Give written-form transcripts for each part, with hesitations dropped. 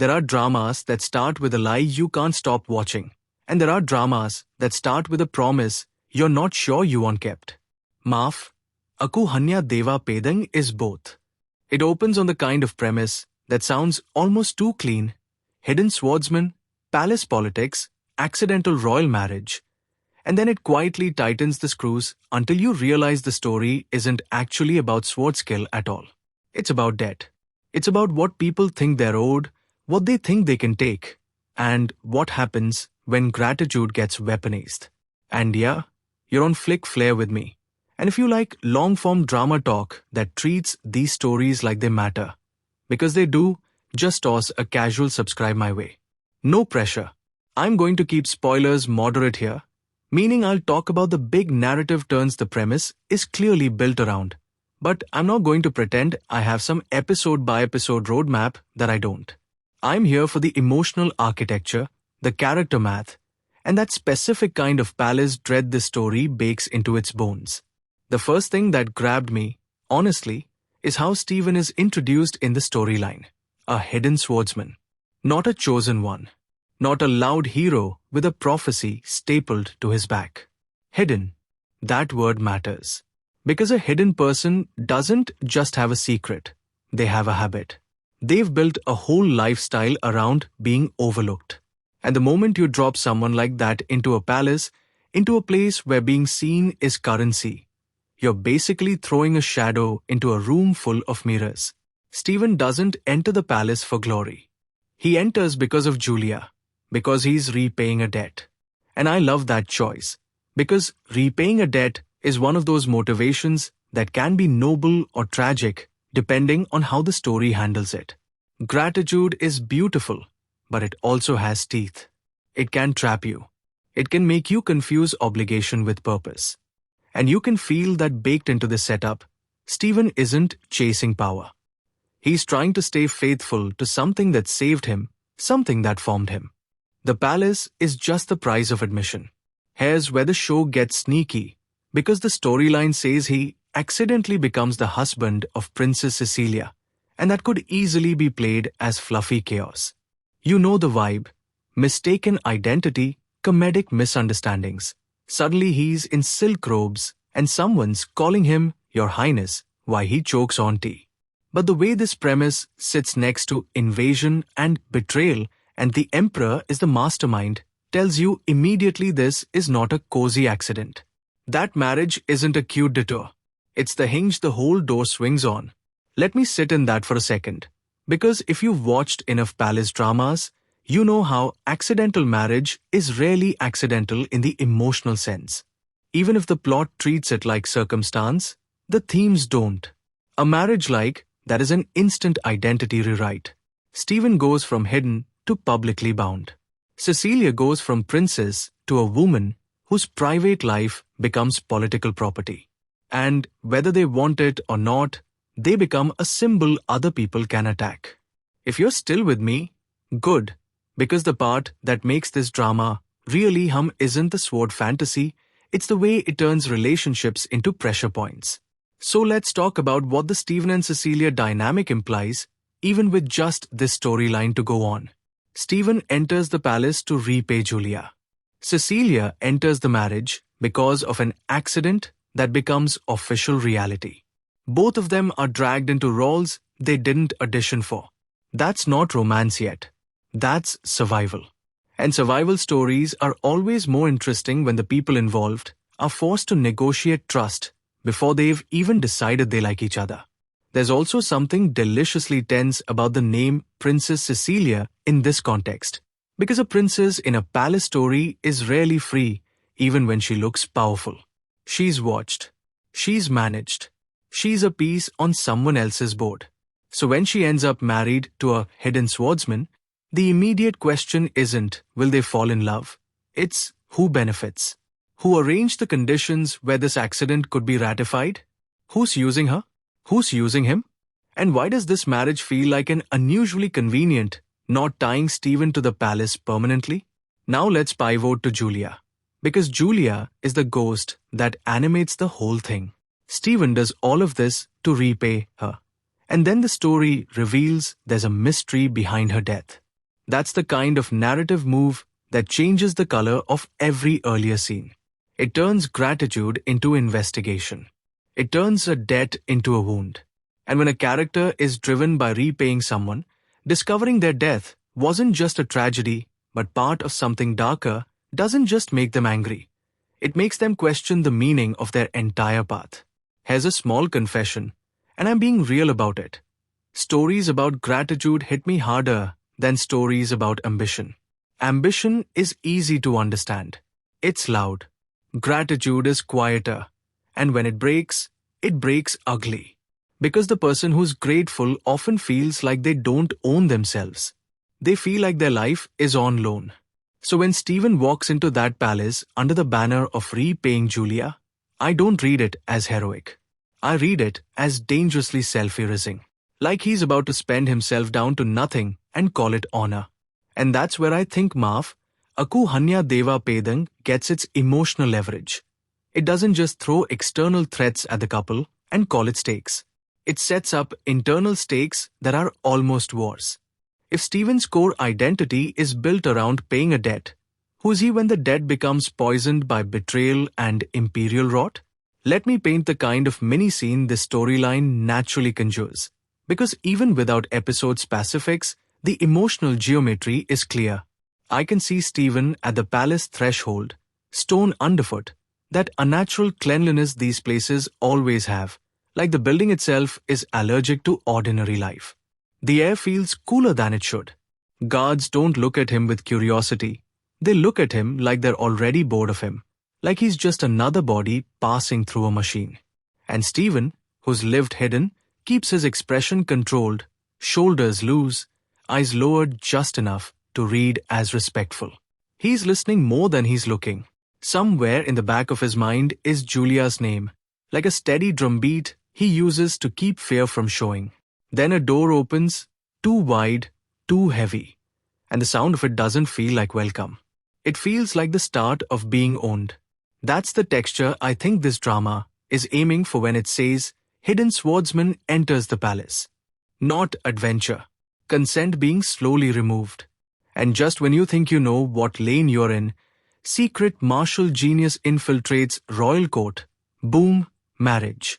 There are dramas that start with a lie you can't stop watching. And there are dramas that start with a promise you're not sure you want kept. Maaf, Hanya Dewa Pedang is both. It opens on the kind of premise that sounds almost too clean: hidden swordsman, palace politics, accidental royal marriage. And then it quietly tightens the screws until you realize the story isn't actually about sword skill at all. It's about debt. It's about what people think they're owed, what they think they can take, and what happens when gratitude gets weaponized. And yeah, you're on Flick Flare with me. And if you like long-form drama talk that treats these stories like they matter, because they do, just toss a casual subscribe my way. No pressure. I'm going to keep spoilers moderate here, meaning I'll talk about the big narrative turns the premise is clearly built around. But I'm not going to pretend I have some episode-by-episode roadmap that I don't. I'm here for the emotional architecture, the character math, and that specific kind of palace dread this story bakes into its bones. The first thing that grabbed me, honestly, is how Stephen is introduced in the storyline. A hidden swordsman. Not a chosen one. Not a loud hero with a prophecy stapled to his back. Hidden. That word matters. Because a hidden person doesn't just have a secret. They have a habit. They've built a whole lifestyle around being overlooked. And the moment you drop someone like that into a palace, into a place where being seen is currency, you're basically throwing a shadow into a room full of mirrors. Stephen doesn't enter the palace for glory. He enters because of Julia, because he's repaying a debt. And I love that choice, because repaying a debt is one of those motivations that can be noble or tragic depending on how the story handles it. Gratitude is beautiful, but it also has teeth. It can trap you. It can make you confuse obligation with purpose. And you can feel that baked into the setup. Stephen isn't chasing power. He's trying to stay faithful to something that saved him, something that formed him. The palace is just the price of admission. Here's where the show gets sneaky, because the storyline says he accidentally becomes the husband of Princess Cecilia, and that could easily be played as fluffy chaos. You know the vibe. Mistaken identity, comedic misunderstandings. Suddenly he's in silk robes, and someone's calling him Your Highness while he chokes on tea. But the way this premise sits next to invasion and betrayal, and the Emperor is the mastermind, tells you immediately this is not a cozy accident. That marriage isn't a cute detour. It's the hinge the whole door swings on. Let me sit in that for a second. Because if you've watched enough palace dramas, you know how accidental marriage is rarely accidental in the emotional sense. Even if the plot treats it like circumstance, the themes don't. A marriage like that is an instant identity rewrite. Stephen goes from hidden to publicly bound. Cecilia goes from princess to a woman whose private life becomes political property. And whether they want it or not, they become a symbol other people can attack. If you're still with me, good, because the part that makes this drama really hum isn't the sword fantasy, it's the way it turns relationships into pressure points. So let's talk about what the Stephen and Cecilia dynamic implies, even with just this storyline to go on. Stephen enters the palace to repay Julia. Cecilia enters the marriage because of an accident that becomes official reality. Both of them are dragged into roles they didn't audition for. That's not romance yet. That's survival. And survival stories are always more interesting when the people involved are forced to negotiate trust before they've even decided they like each other. There's also something deliciously tense about the name Princess Cecilia in this context, because a princess in a palace story is rarely free, even when she looks powerful. She's watched. She's managed. She's a piece on someone else's board. So when she ends up married to a hidden swordsman, the immediate question isn't, will they fall in love? It's, who benefits? Who arranged the conditions where this accident could be ratified? Who's using her? Who's using him? And why does this marriage feel like an unusually convenient, not tying Stephen to the palace permanently? Now let's pivot to Julia. Because Julia is the ghost that animates the whole thing. Stephen does all of this to repay her. And then the story reveals there's a mystery behind her death. That's the kind of narrative move that changes the color of every earlier scene. It turns gratitude into investigation. It turns a debt into a wound. And when a character is driven by repaying someone, discovering their death wasn't just a tragedy, but part of something darker, doesn't just make them angry. It makes them question the meaning of their entire path. Here's a small confession, and I'm being real about it. Stories about gratitude hit me harder than stories about ambition. Ambition is easy to understand. It's loud. Gratitude is quieter. And when it breaks ugly. Because the person who's grateful often feels like they don't own themselves. They feel like their life is on loan. So when Stephen walks into that palace under the banner of repaying Julia, I don't read it as heroic. I read it as dangerously self-erasing. Like he's about to spend himself down to nothing and call it honor. And that's where I think Maaf, Hanya Dewa Pedang gets its emotional leverage. It doesn't just throw external threats at the couple and call it stakes. It sets up internal stakes that are almost wars. If Stephen's core identity is built around paying a debt, who is he when the debt becomes poisoned by betrayal and imperial rot? Let me paint the kind of mini-scene this storyline naturally conjures. Because even without episode specifics, the emotional geometry is clear. I can see Stephen at the palace threshold, stone underfoot, that unnatural cleanliness these places always have, like the building itself is allergic to ordinary life. The air feels cooler than it should. Guards don't look at him with curiosity. They look at him like they're already bored of him, like he's just another body passing through a machine. And Stephen, who's lived hidden, keeps his expression controlled, shoulders loose, eyes lowered just enough to read as respectful. He's listening more than he's looking. Somewhere in the back of his mind is Julia's name, like a steady drumbeat he uses to keep fear from showing. Then a door opens, too wide, too heavy, and the sound of it doesn't feel like welcome. It feels like the start of being owned. That's the texture I think this drama is aiming for when it says, hidden swordsman enters the palace. Not adventure. Consent being slowly removed. And just when you think you know what lane you're in, secret martial genius infiltrates royal court. Boom, marriage.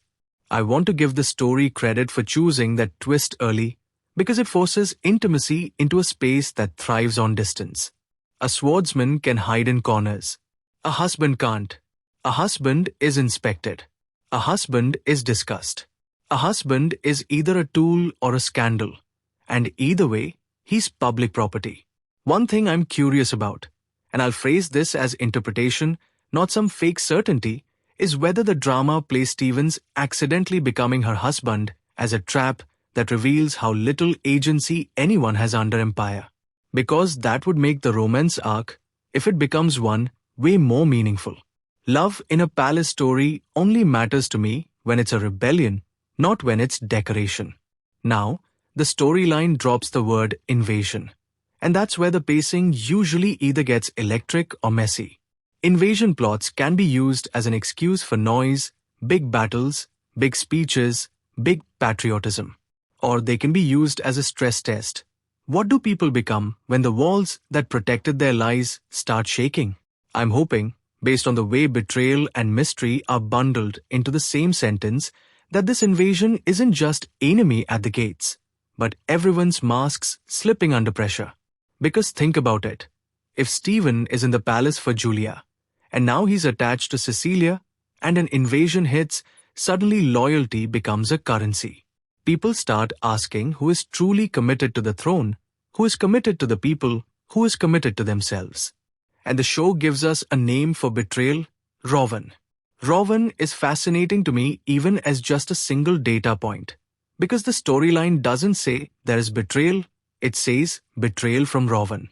I want to give the story credit for choosing that twist early because it forces intimacy into a space that thrives on distance. A swordsman can hide in corners. A husband can't. A husband is inspected. A husband is discussed. A husband is either a tool or a scandal. And either way, he's public property. One thing I'm curious about, and I'll phrase this as interpretation, not some fake certainty, is whether the drama plays Stephen's accidentally becoming her husband as a trap that reveals how little agency anyone has under empire. Because that would make the romance arc, if it becomes one, way more meaningful. Love in a palace story only matters to me when it's a rebellion, not when it's decoration. Now, the storyline drops the word invasion. And that's where the pacing usually either gets electric or messy. Invasion plots can be used as an excuse for noise, big battles, big speeches, big patriotism. Or they can be used as a stress test. What do people become when the walls that protected their lives start shaking? I'm hoping, based on the way betrayal and mystery are bundled into the same sentence, that this invasion isn't just enemy at the gates, but everyone's masks slipping under pressure. Because think about it. If Stephen is in the palace for Julia, and now he's attached to Cecilia, and an invasion hits, suddenly loyalty becomes a currency. People start asking who is truly committed to the throne, who is committed to the people, who is committed to themselves. And the show gives us a name for betrayal, Rowan. Rowan is fascinating to me even as just a single data point. Because the storyline doesn't say there is betrayal, it says betrayal from Rowan.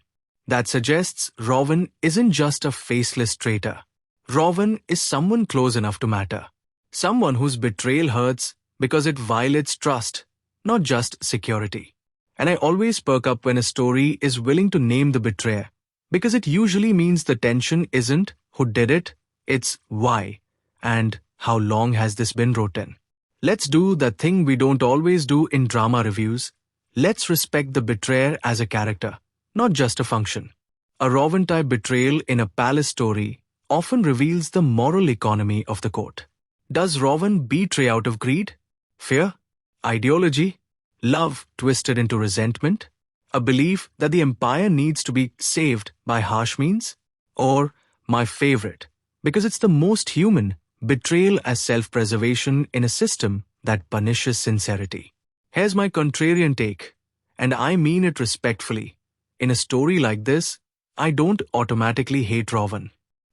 That suggests Rowan isn't just a faceless traitor. Rowan is someone close enough to matter. Someone whose betrayal hurts because it violates trust, not just security. And I always perk up when a story is willing to name the betrayer, because it usually means the tension isn't who did it, it's why, and how long has this been written. Let's do the thing we don't always do in drama reviews. Let's respect the betrayer as a character, not just a function. A Rowan-type betrayal in a palace story often reveals the moral economy of the court. Does Rowan betray out of greed, fear, ideology, love twisted into resentment, a belief that the empire needs to be saved by harsh means? Or, my favorite, because it's the most human, betrayal as self-preservation in a system that punishes sincerity. Here's my contrarian take, and I mean it respectfully. In a story like this, I don't automatically hate Rowan.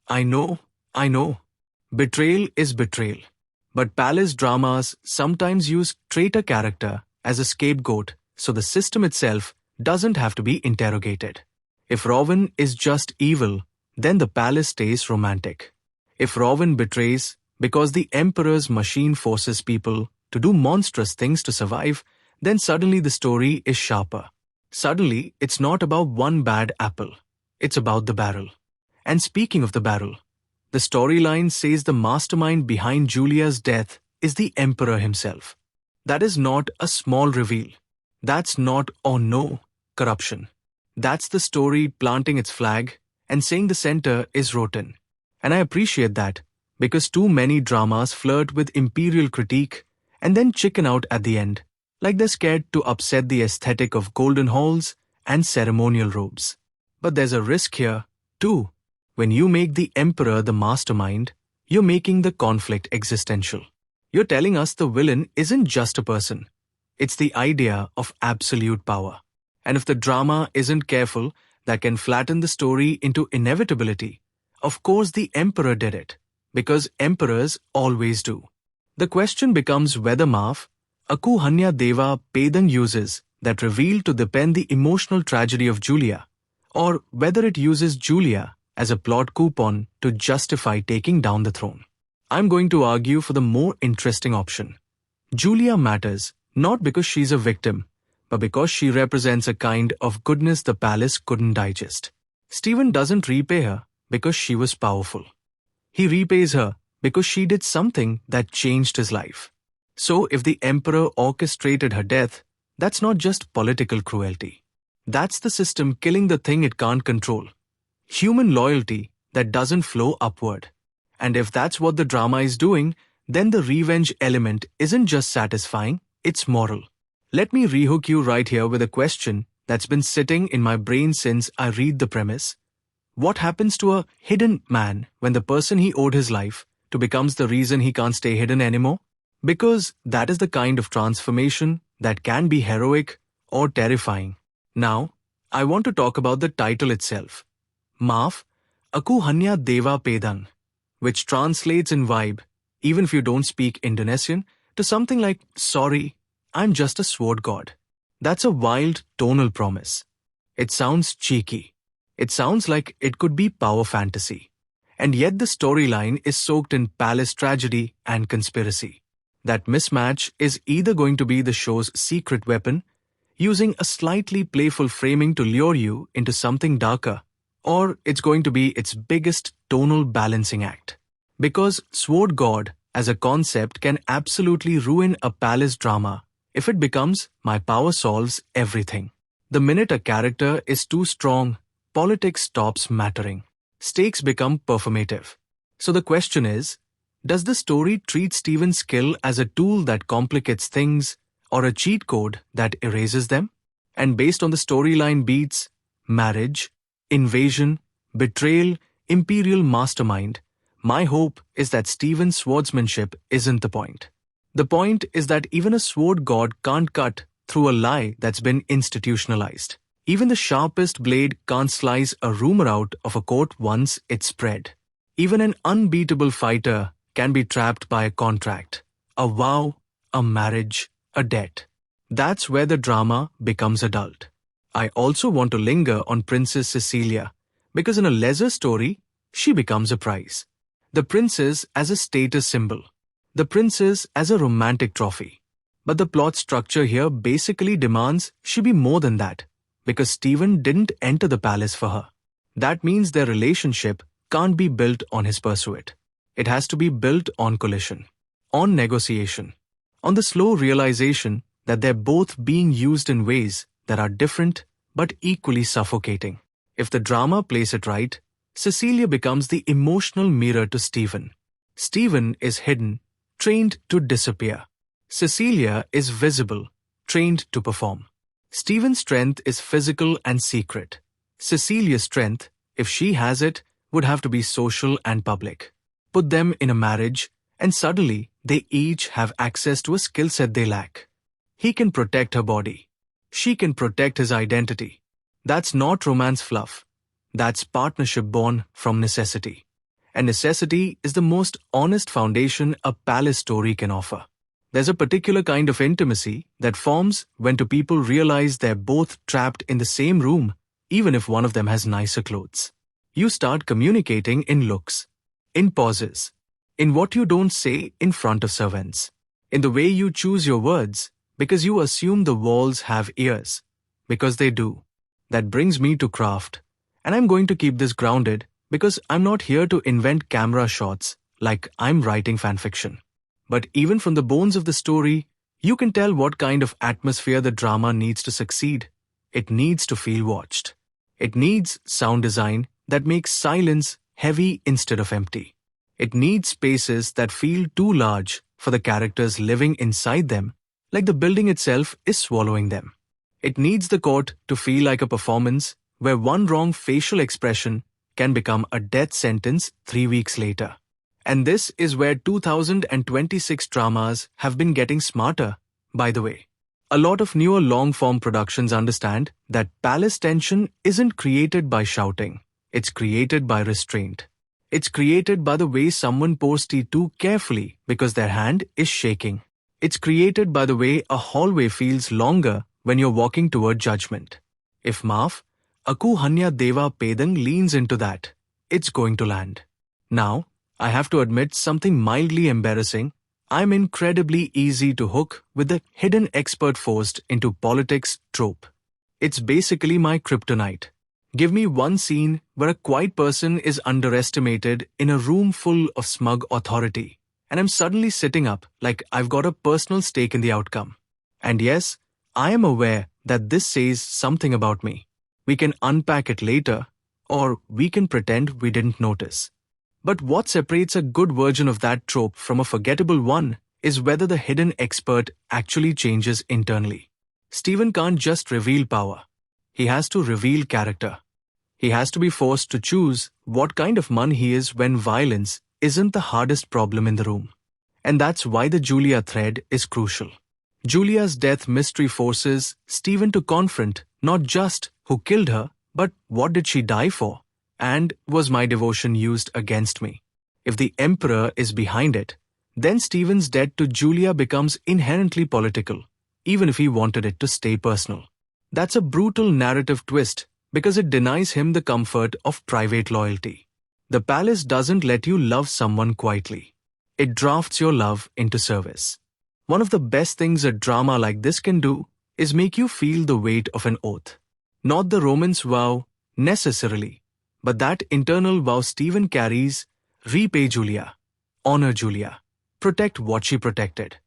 I know. Betrayal is betrayal. But palace dramas sometimes use traitor character as a scapegoat, so the system itself doesn't have to be interrogated. If Rowan is just evil, then the palace stays romantic. If Rowan betrays because the emperor's machine forces people to do monstrous things to survive, then suddenly the story is sharper. Suddenly, it's not about one bad apple. It's about the barrel. And speaking of the barrel, the storyline says the mastermind behind Julia's death is the emperor himself. That is not a small reveal. That's not, oh no, corruption. That's the story planting its flag and saying the center is rotten. And I appreciate that, because too many dramas flirt with imperial critique and then chicken out at the end, like they're scared to upset the aesthetic of golden halls and ceremonial robes. But there's a risk here, too. When you make the emperor the mastermind, you're making the conflict existential. You're telling us the villain isn't just a person. It's the idea of absolute power. And if the drama isn't careful, that can flatten the story into inevitability. Of course the emperor did it, because emperors always do. The question becomes whether Maaf, Aku Hanya Dewa Pedang uses that reveal to deepen the emotional tragedy of Julia, or whether it uses Julia as a plot coupon to justify taking down the throne. I'm going to argue for the more interesting option. Julia matters not because she's a victim, but because she represents a kind of goodness the palace couldn't digest. Stephen doesn't repay her because she was powerful. He repays her because she did something that changed his life. So if the emperor orchestrated her death, that's not just political cruelty. That's the system killing the thing it can't control. Human loyalty that doesn't flow upward. And if that's what the drama is doing, then the revenge element isn't just satisfying, it's moral. Let me rehook you right here with a question that's been sitting in my brain since I read the premise. What happens to a hidden man when the person he owed his life to becomes the reason he can't stay hidden anymore? Because that is the kind of transformation that can be heroic or terrifying. Now, I want to talk about the title itself. Maaf, Aku Hanya Dewa Pedang, which translates in vibe, even if you don't speak Indonesian, to something like, sorry, I'm just a sword god. That's a wild tonal promise. It sounds cheeky. It sounds like it could be power fantasy. And yet the storyline is soaked in palace tragedy and conspiracy. That mismatch is either going to be the show's secret weapon, using a slightly playful framing to lure you into something darker, or it's going to be its biggest tonal balancing act. Because Sword God as a concept can absolutely ruin a palace drama if it becomes my power solves everything. The minute a character is too strong, politics stops mattering. Stakes become performative. So the question is, does the story treat Stephen's skill as a tool that complicates things or a cheat code that erases them? And based on the storyline beats, marriage, invasion, betrayal, imperial mastermind, my hope is that Stephen's swordsmanship isn't the point. The point is that even a sword god can't cut through a lie that's been institutionalized. Even the sharpest blade can't slice a rumor out of a court once it's spread. Even an unbeatable fighter can be trapped by a contract, a vow, a marriage, a debt. That's where the drama becomes adult. I also want to linger on Princess Cecilia, because in a lesser story, she becomes a prize. The princess as a status symbol. The princess as a romantic trophy. But the plot structure here basically demands she be more than that, because Stephen didn't enter the palace for her. That means their relationship can't be built on his pursuit. It has to be built on collision, on negotiation, on the slow realization that they're both being used in ways that are different but equally suffocating. If the drama plays it right, Cecilia becomes the emotional mirror to Stephen. Stephen is hidden, trained to disappear. Cecilia is visible, trained to perform. Stephen's strength is physical and secret. Cecilia's strength, if she has it, would have to be social and public. Put them in a marriage, and suddenly they each have access to a skill set they lack. He can protect her body. She can protect his identity. That's not romance fluff. That's partnership born from necessity. And necessity is the most honest foundation a palace story can offer. There's a particular kind of intimacy that forms when two people realize they're both trapped in the same room, even if one of them has nicer clothes. You start communicating in looks, in pauses, in what you don't say in front of servants, in the way you choose your words, because you assume the walls have ears, because they do. That brings me to craft, and I'm going to keep this grounded because I'm not here to invent camera shots like I'm writing fanfiction. But even from the bones of the story, you can tell what kind of atmosphere the drama needs to succeed. It needs to feel watched. It needs sound design that makes silence heavy instead of empty. It needs spaces that feel too large for the characters living inside them, like the building itself is swallowing them. It needs the court to feel like a performance where one wrong facial expression can become a death sentence 3 weeks later. And this is where 2026 dramas have been getting smarter, by the way. A lot of newer long-form productions understand that palace tension isn't created by shouting. It's created by restraint. It's created by the way someone pours tea too carefully because their hand is shaking. It's created by the way a hallway feels longer when you're walking toward judgment. If Maaf, Hanya Dewa Pedang leans into that, it's going to land. Now, I have to admit something mildly embarrassing. I'm incredibly easy to hook with the hidden expert forced into politics trope. It's basically my kryptonite. Give me one scene where a quiet person is underestimated in a room full of smug authority, and I'm suddenly sitting up like I've got a personal stake in the outcome. And yes, I am aware that this says something about me. We can unpack it later, or we can pretend we didn't notice. But what separates a good version of that trope from a forgettable one is whether the hidden expert actually changes internally. Stephen can't just reveal power. He has to reveal character. He has to be forced to choose what kind of man he is when violence isn't the hardest problem in the room. And that's why the Julia thread is crucial. Julia's death mystery forces Stephen to confront not just who killed her, but what did she die for? And was my devotion used against me? If the emperor is behind it, then Stephen's debt to Julia becomes inherently political, even if he wanted it to stay personal. That's a brutal narrative twist because it denies him the comfort of private loyalty. The palace doesn't let you love someone quietly. It drafts your love into service. One of the best things a drama like this can do is make you feel the weight of an oath. Not the Romans vow, necessarily, but that internal vow Stephen carries: repay Julia, honor Julia, protect what she protected.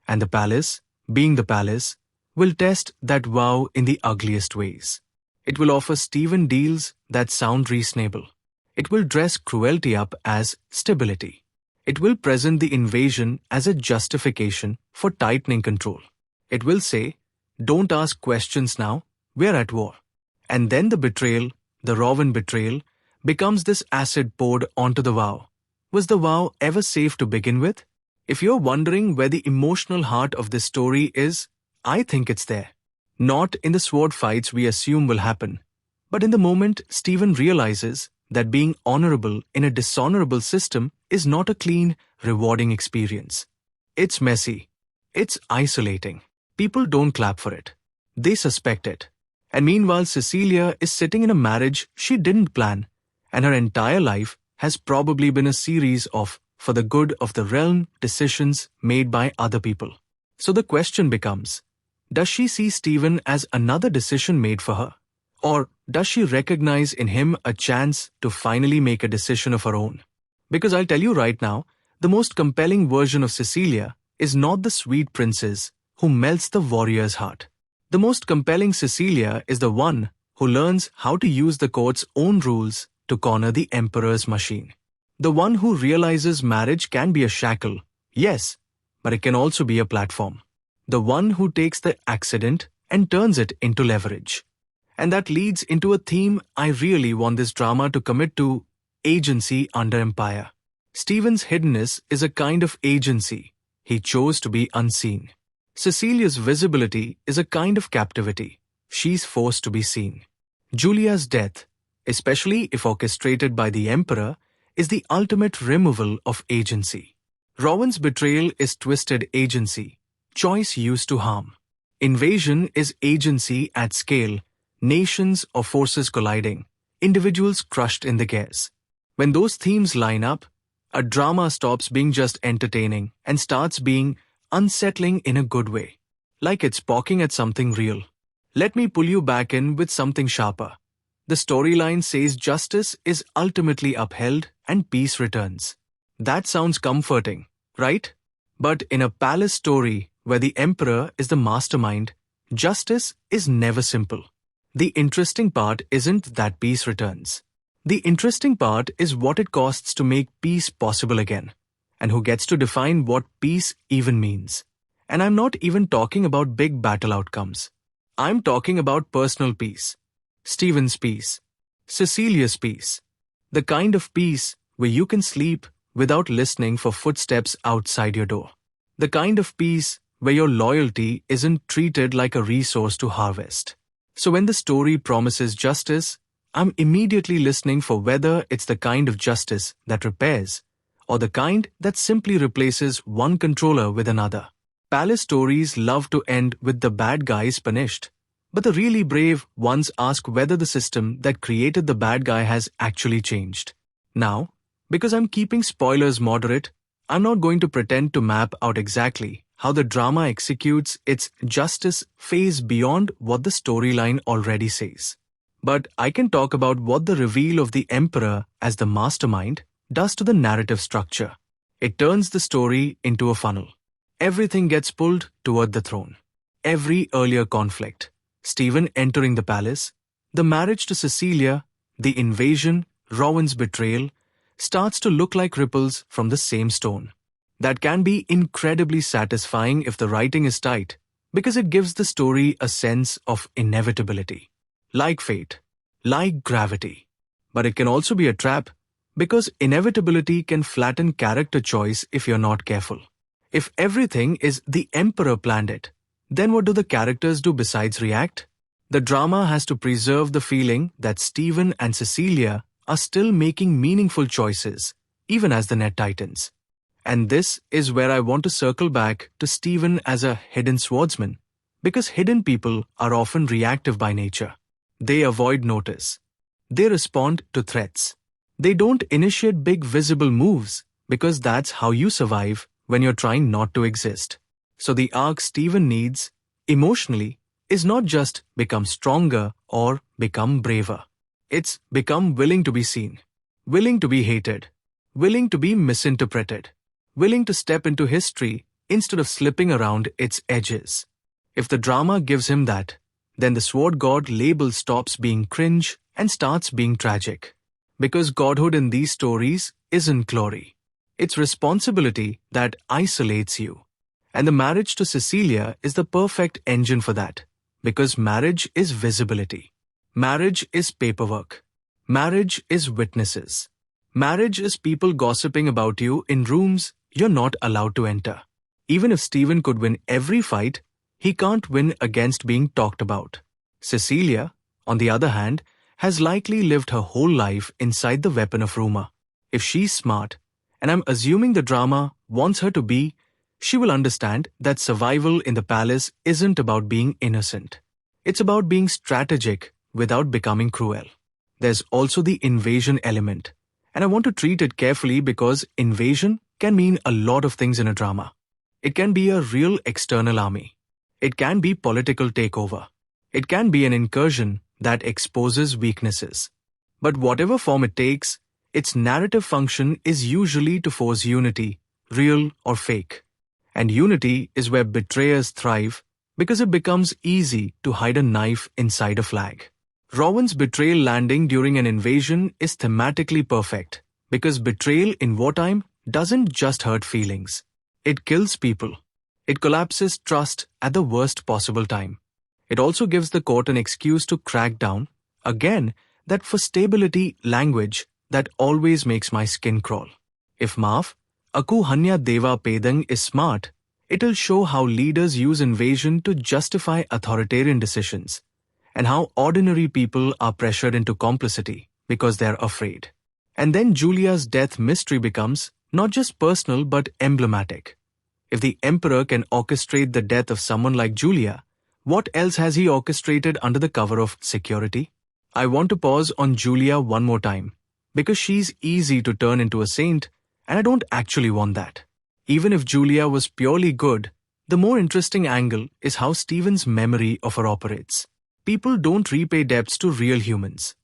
And the palace, being the palace, will test that vow in the ugliest ways. It will offer Stephen deals that sound reasonable. It will dress cruelty up as stability. It will present the invasion as a justification for tightening control. It will say, don't ask questions now, we're at war. And then the betrayal, the Rowan betrayal, becomes this acid poured onto the vow. Was the vow ever safe to begin with? If you're wondering where the emotional heart of this story is, I think it's there. Not in the sword fights we assume will happen, but in the moment Stephen realizes that being honorable in a dishonorable system is not a clean, rewarding experience. It's messy. It's isolating. People don't clap for it. They suspect it. And meanwhile, Cecilia is sitting in a marriage she didn't plan, and her entire life has probably been a series of, for the good of the realm, decisions made by other people. So the question becomes, does she see Stephen as another decision made for her? Or does she recognize in him a chance to finally make a decision of her own? Because I'll tell you right now, the most compelling version of Cecilia is not the sweet princess who melts the warrior's heart. The most compelling Cecilia is the one who learns how to use the court's own rules to corner the emperor's machine. The one who realizes marriage can be a shackle, yes, but it can also be a platform. The one who takes the accident and turns it into leverage. And that leads into a theme I really want this drama to commit to: agency under empire. Stephen's hiddenness is a kind of agency. He chose to be unseen. Cecilia's visibility is a kind of captivity. She's forced to be seen. Julia's death, especially if orchestrated by the emperor, is the ultimate removal of agency. Rowan's betrayal is twisted agency, choice used to harm. Invasion is agency at scale, nations or forces colliding, individuals crushed in the chaos. When those themes line up, a drama stops being just entertaining and starts being unsettling in a good way. Like it's poking at something real. Let me pull you back in with something sharper. The storyline says justice is ultimately upheld and peace returns. That sounds comforting, right? But in a palace story where the emperor is the mastermind, justice is never simple. The interesting part isn't that peace returns. The interesting part is what it costs to make peace possible again, and who gets to define what peace even means. And I'm not even talking about big battle outcomes. I'm talking about personal peace. Stephen's peace. Cecilia's peace. The kind of peace where you can sleep without listening for footsteps outside your door. The kind of peace where your loyalty isn't treated like a resource to harvest. So when the story promises justice, I'm immediately listening for whether it's the kind of justice that repairs, or the kind that simply replaces one controller with another. Palace stories love to end with the bad guys punished, but the really brave ones ask whether the system that created the bad guy has actually changed. Now, because I'm keeping spoilers moderate, I'm not going to pretend to map out exactly how the drama executes its justice phase beyond what the storyline already says. But I can talk about what the reveal of the emperor as the mastermind does to the narrative structure. It turns the story into a funnel. Everything gets pulled toward the throne. Every earlier conflict, Stephen entering the palace, the marriage to Cecilia, the invasion, Rowan's betrayal, starts to look like ripples from the same stone. That can be incredibly satisfying if the writing is tight, because it gives the story a sense of inevitability. Like fate, like gravity. But it can also be a trap, because inevitability can flatten character choice if you're not careful. If everything is the emperor planned it, then what do the characters do besides react? The drama has to preserve the feeling that Stephen and Cecilia are still making meaningful choices, even as the net tightens. And this is where I want to circle back to Stephen as a hidden swordsman, because hidden people are often reactive by nature. They avoid notice. They respond to threats. They don't initiate big visible moves, because that's how you survive when you're trying not to exist. So the arc Stephen needs, emotionally, is not just become stronger or become braver. It's become willing to be seen, willing to be hated, willing to be misinterpreted, willing to step into history instead of slipping around its edges. If the drama gives him that, then the sword god label stops being cringe and starts being tragic. Because godhood in these stories isn't glory. It's responsibility that isolates you. And the marriage to Cecilia is the perfect engine for that. Because marriage is visibility. Marriage is paperwork. Marriage is witnesses. Marriage is people gossiping about you in rooms you're not allowed to enter. Even if Stephen could win every fight, he can't win against being talked about. Cecilia, on the other hand, has likely lived her whole life inside the weapon of rumor. If she's smart, and I'm assuming the drama wants her to be, she will understand that survival in the palace isn't about being innocent. It's about being strategic without becoming cruel. There's also the invasion element, and I want to treat it carefully because invasion can mean a lot of things in a drama. It can be a real external army. It can be political takeover. It can be an incursion that exposes weaknesses. But whatever form it takes, its narrative function is usually to force unity, real or fake. And unity is where betrayers thrive because it becomes easy to hide a knife inside a flag. Rowan's betrayal landing during an invasion is thematically perfect because betrayal in wartime doesn't just hurt feelings. It kills people. It collapses trust at the worst possible time. It also gives the court an excuse to crack down. Again, that for stability language that always makes my skin crawl. If Maaf, Hanya Dewa Pedang is smart, it'll show how leaders use invasion to justify authoritarian decisions, and how ordinary people are pressured into complicity because they're afraid. And then Julia's death mystery becomes not just personal but emblematic. If the emperor can orchestrate the death of someone like Julia, what else has he orchestrated under the cover of security? I want to pause on Julia one more time, because she's easy to turn into a saint, and I don't actually want that. Even if Julia was purely good, the more interesting angle is how Stephen's memory of her operates. People don't repay debts to real humans.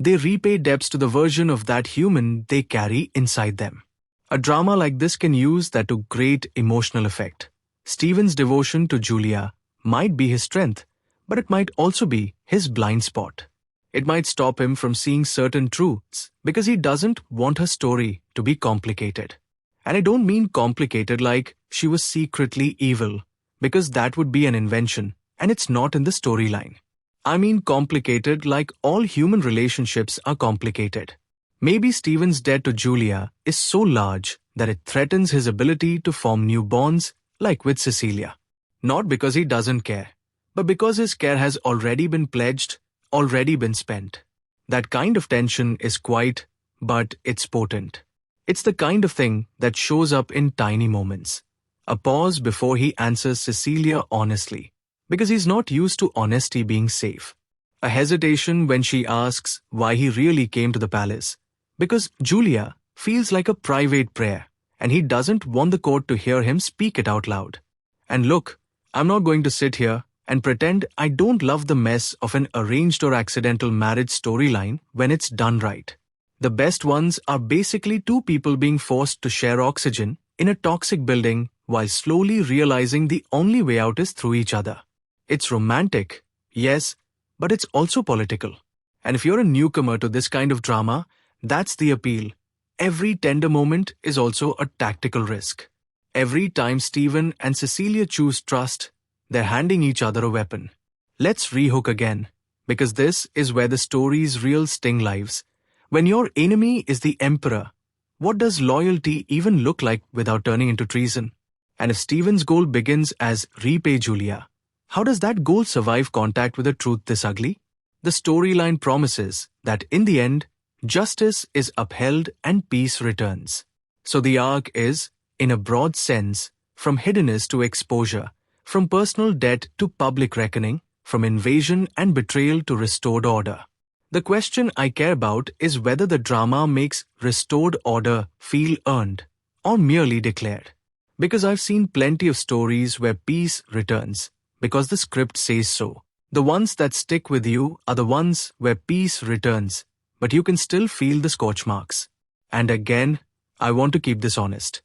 They repay debts to the version of that human they carry inside them. A drama like this can use that to great emotional effect. Stephen's devotion to Julia might be his strength, but it might also be his blind spot. It might stop him from seeing certain truths because he doesn't want her story to be complicated. And I don't mean complicated like she was secretly evil, because that would be an invention and it's not in the storyline. I mean complicated like all human relationships are complicated. Maybe Stephen's debt to Julia is so large that it threatens his ability to form new bonds like with Cecilia. Not because he doesn't care, but because his care has already been pledged, already been spent. That kind of tension is quiet, but it's potent. It's the kind of thing that shows up in tiny moments. A pause before he answers Cecilia honestly, because he's not used to honesty being safe. A hesitation when she asks why he really came to the palace, because Julia feels like a private prayer, and he doesn't want the court to hear him speak it out loud. And look, I'm not going to sit here and pretend I don't love the mess of an arranged or accidental marriage storyline when it's done right. The best ones are basically two people being forced to share oxygen in a toxic building while slowly realizing the only way out is through each other. It's romantic, yes, but it's also political. And if you're a newcomer to this kind of drama, that's the appeal. Every tender moment is also a tactical risk. Every time Stephen and Cecilia choose trust, they're handing each other a weapon. Let's rehook again, because this is where the story's real sting lies. When your enemy is the emperor, what does loyalty even look like without turning into treason? And if Stephen's goal begins as repay Julia, how does that goal survive contact with a truth this ugly? The storyline promises that in the end, justice is upheld and peace returns. So the arc is, in a broad sense, from hiddenness to exposure, from personal debt to public reckoning, from invasion and betrayal to restored order. The question I care about is whether the drama makes restored order feel earned or merely declared. Because I've seen plenty of stories where peace returns because the script says so. The ones that stick with you are the ones where peace returns, but you can still feel the scorch marks. And again, I want to keep this honest.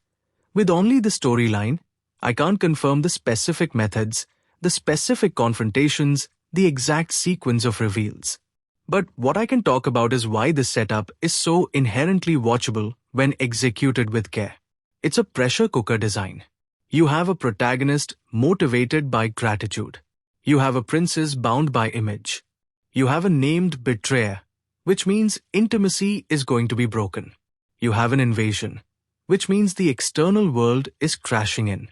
With only the storyline, I can't confirm the specific methods, the specific confrontations, the exact sequence of reveals. But what I can talk about is why this setup is so inherently watchable when executed with care. It's a pressure cooker design. You have a protagonist motivated by gratitude. You have a princess bound by image. You have a named betrayer, which means intimacy is going to be broken. You have an invasion, which means the external world is crashing in.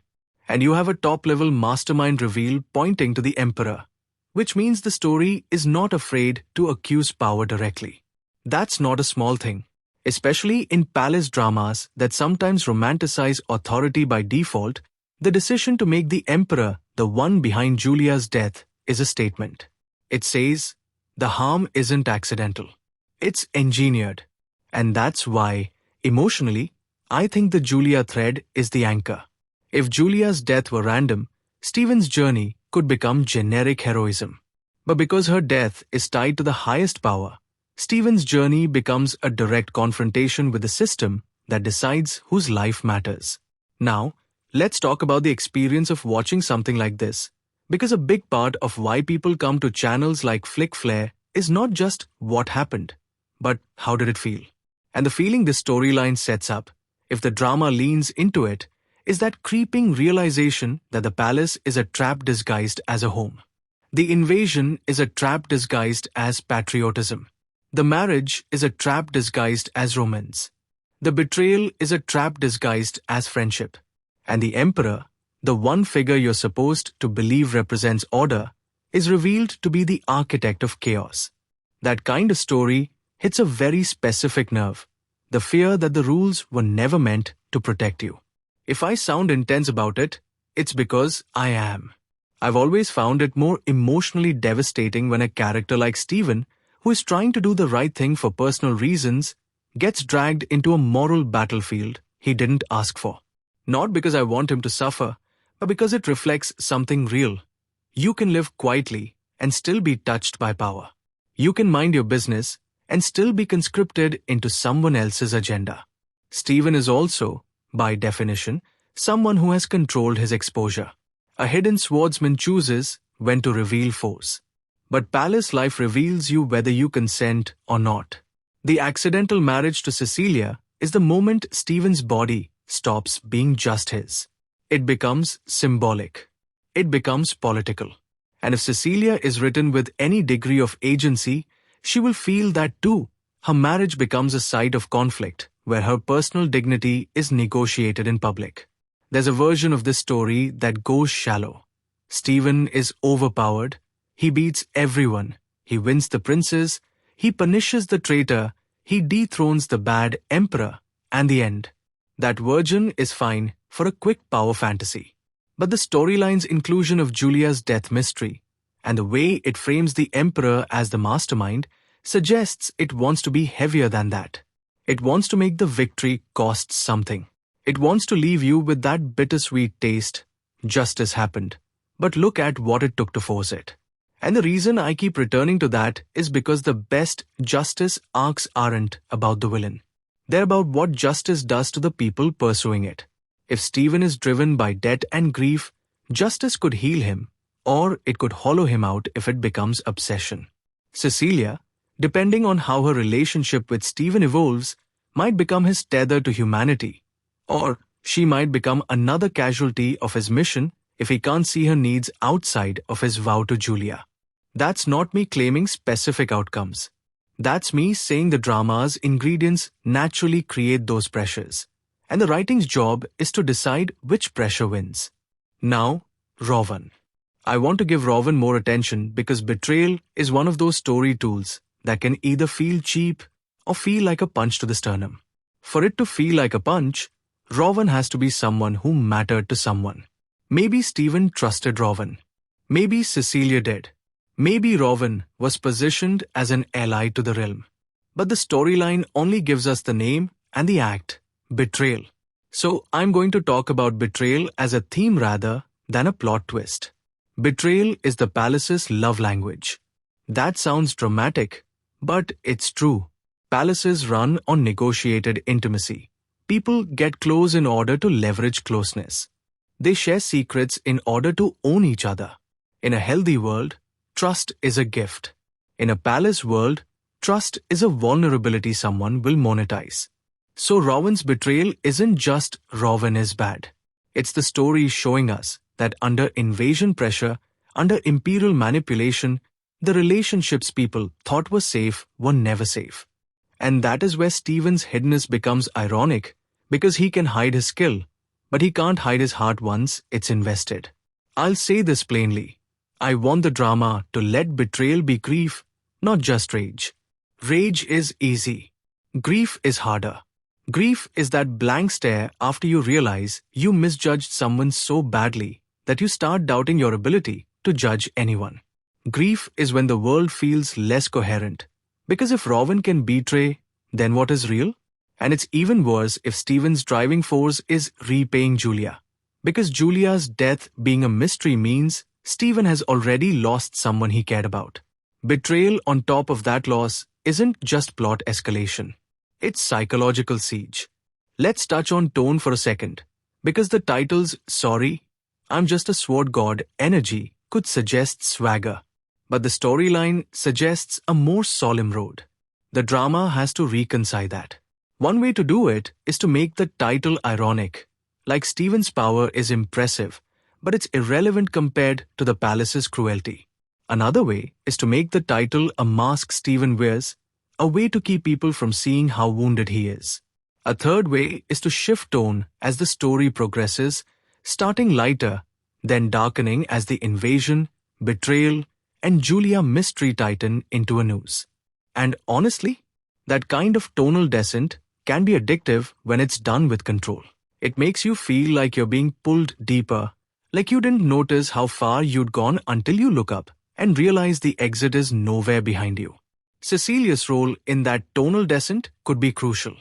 And you have a top-level mastermind reveal pointing to the emperor, which means the story is not afraid to accuse power directly. That's not a small thing, especially in palace dramas that sometimes romanticize authority by default. The decision to make the emperor the one behind Julia's death is a statement. It says, the harm isn't accidental. It's engineered. And that's why, emotionally, I think the Julia thread is the anchor. If Julia's death were random, Stephen's journey could become generic heroism. But because her death is tied to the highest power, Stephen's journey becomes a direct confrontation with the system that decides whose life matters. Now, let's talk about the experience of watching something like this, because a big part of why people come to channels like Flick Flare is not just what happened, but how did it feel? And the feeling this storyline sets up, if the drama leans into it, is that creeping realization that the palace is a trap disguised as a home. The invasion is a trap disguised as patriotism. The marriage is a trap disguised as romance. The betrayal is a trap disguised as friendship. And the emperor, the one figure you're supposed to believe represents order, is revealed to be the architect of chaos. That kind of story hits a very specific nerve, the fear that the rules were never meant to protect you. If I sound intense about it, it's because I am. I've always found it more emotionally devastating when a character like Stephen, who is trying to do the right thing for personal reasons, gets dragged into a moral battlefield he didn't ask for. Not because I want him to suffer, but because it reflects something real. You can live quietly and still be touched by power. You can mind your business and still be conscripted into someone else's agenda. Stephen is also, by definition, someone who has controlled his exposure. A hidden swordsman chooses when to reveal foes. But palace life reveals you whether you consent or not. The accidental marriage to Cecilia is the moment Stephen's body stops being just his. It becomes symbolic. It becomes political. And if Cecilia is written with any degree of agency, she will feel that too. Her marriage becomes a site of conflict, where her personal dignity is negotiated in public. There's a version of this story that goes shallow. Stephen is overpowered. He beats everyone. He wins the princes. He punishes the traitor. He dethrones the bad emperor. And the end. That version is fine for a quick power fantasy. But the storyline's inclusion of Julia's death mystery, and the way it frames the emperor as the mastermind, suggests it wants to be heavier than that. It wants to make the victory cost something. It wants to leave you with that bittersweet taste. Justice happened, but look at what it took to force it. And the reason I keep returning to that is because the best justice arcs aren't about the villain. They're about what justice does to the people pursuing it. If Stephen is driven by debt and grief, justice could heal him, or it could hollow him out if it becomes obsession. Cecilia, depending on how her relationship with Stephen evolves, might become his tether to humanity, or she might become another casualty of his mission if he can't see her needs outside of his vow to Julia. That's not me claiming specific outcomes. That's me saying the drama's ingredients naturally create those pressures, and the writing's job is to decide which pressure wins. Now, Rowan. I want to give Rowan more attention because betrayal is one of those story tools that can either feel cheap or feel like a punch to the sternum. For it to feel like a punch, Rowan has to be someone who mattered to someone. Maybe Stephen trusted Rowan. Maybe Cecilia did. Maybe Rowan was positioned as an ally to the realm. But the storyline only gives us the name and the act, betrayal. So I'm going to talk about betrayal as a theme rather than a plot twist. Betrayal is the palace's love language. That sounds dramatic, but it's true. Palaces run on negotiated intimacy. People get close in order to leverage closeness. They share secrets in order to own each other. In a healthy world, trust is a gift. In a palace world, trust is a vulnerability someone will monetize. So Rowan's betrayal isn't just Rowan is bad. It's the story showing us that under invasion pressure, under imperial manipulation, the relationships people thought were safe were never safe. And that is where Stephen's hiddenness becomes ironic, because he can hide his skill, but he can't hide his heart once it's invested. I'll say this plainly. I want the drama to let betrayal be grief, not just rage. Rage is easy. Grief is harder. Grief is that blank stare after you realize you misjudged someone so badly that you start doubting your ability to judge anyone. Grief is when the world feels less coherent. Because if Rowan can betray, then what is real? And it's even worse if Stephen's driving force is repaying Julia. Because Julia's death being a mystery means Stephen has already lost someone he cared about. Betrayal on top of that loss isn't just plot escalation. It's psychological siege. Let's touch on tone for a second. Because the title's Sorry, I'm Just a Sword God energy could suggest swagger. But the storyline suggests a more solemn road. The drama has to reconcile that. One way to do it is to make the title ironic. Like Stephen's power is impressive, but it's irrelevant compared to the palace's cruelty. Another way is to make the title a mask Stephen wears, a way to keep people from seeing how wounded he is. A third way is to shift tone as the story progresses, starting lighter, then darkening as the invasion, betrayal, and Julia mystery tighten into a noose. And honestly, that kind of tonal descent can be addictive when it's done with control. It makes you feel like you're being pulled deeper, like you didn't notice how far you'd gone until you look up and realize the exit is nowhere behind you. Cecilia's role in that tonal descent could be crucial.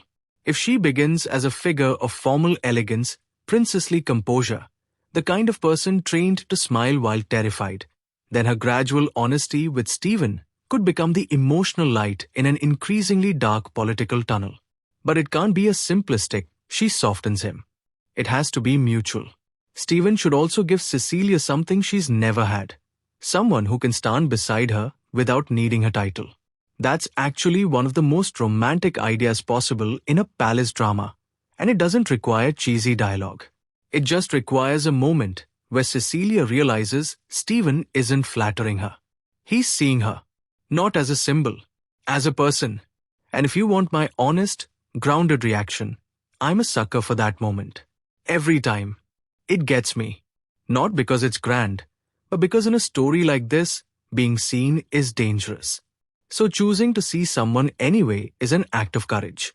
If she begins as a figure of formal elegance, princessly composure, the kind of person trained to smile while terrified, then her gradual honesty with Stephen could become the emotional light in an increasingly dark political tunnel. But it can't be a simplistic, she softens him. It has to be mutual. Stephen should also give Cecilia something she's never had. Someone who can stand beside her without needing a title. That's actually one of the most romantic ideas possible in a palace drama, and it doesn't require cheesy dialogue. It just requires a moment where Cecilia realizes Stephen isn't flattering her. He's seeing her, not as a symbol, as a person. And if you want my honest, grounded reaction, I'm a sucker for that moment. Every time. It gets me. Not because it's grand, but because in a story like this, being seen is dangerous. So choosing to see someone anyway is an act of courage.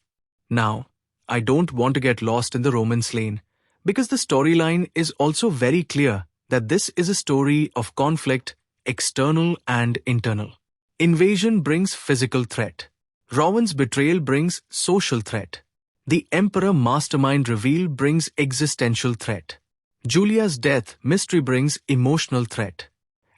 Now, I don't want to get lost in the romance lane, because the storyline is also very clear that this is a story of conflict, external and internal. Invasion brings physical threat. Rowan's betrayal brings social threat. The Emperor mastermind reveal brings existential threat. Julia's death mystery brings emotional threat.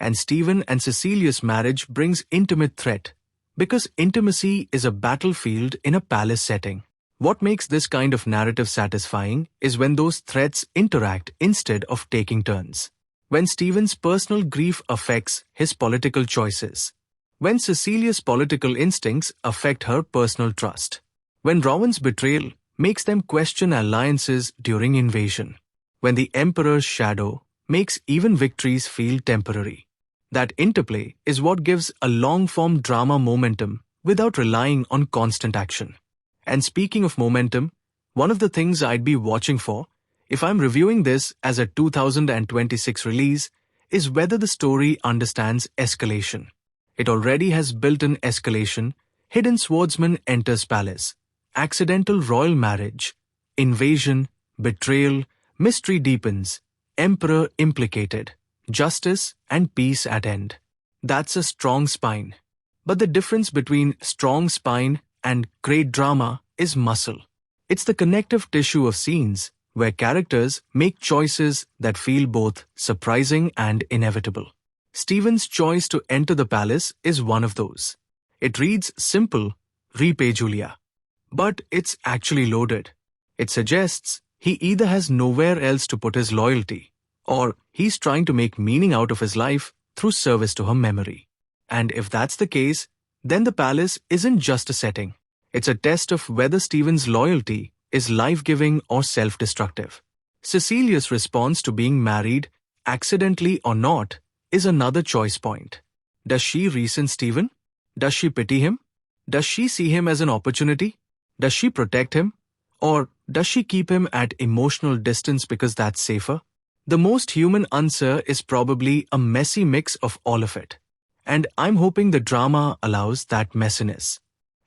And Stephen and Cecilia's marriage brings intimate threat, because intimacy is a battlefield in a palace setting. What makes this kind of narrative satisfying is when those threats interact instead of taking turns. When Stephen's personal grief affects his political choices. When Cecilia's political instincts affect her personal trust. When Rowan's betrayal makes them question alliances during invasion. When the Emperor's shadow makes even victories feel temporary. That interplay is what gives a long-form drama momentum without relying on constant action. And speaking of momentum, one of the things I'd be watching for, if I'm reviewing this as a 2026 release, is whether the story understands escalation. It already has built-in escalation. Hidden swordsman enters palace. Accidental royal marriage. Invasion. Betrayal. Mystery deepens. Emperor implicated. Justice and peace at end. That's a strong spine. But the difference between strong spine and great drama is muscle. It's the connective tissue of scenes where characters make choices that feel both surprising and inevitable. Stephen's choice to enter the palace is one of those. It reads simple, repay Julia. But it's actually loaded. It suggests he either has nowhere else to put his loyalty, or he's trying to make meaning out of his life through service to her memory. And if that's the case, then the palace isn't just a setting. It's a test of whether Stephen's loyalty is life-giving or self-destructive. Cecilia's response to being married, accidentally or not, is another choice point. Does she resent Stephen? Does she pity him? Does she see him as an opportunity? Does she protect him? Or does she keep him at emotional distance because that's safer? The most human answer is probably a messy mix of all of it. And I'm hoping the drama allows that messiness.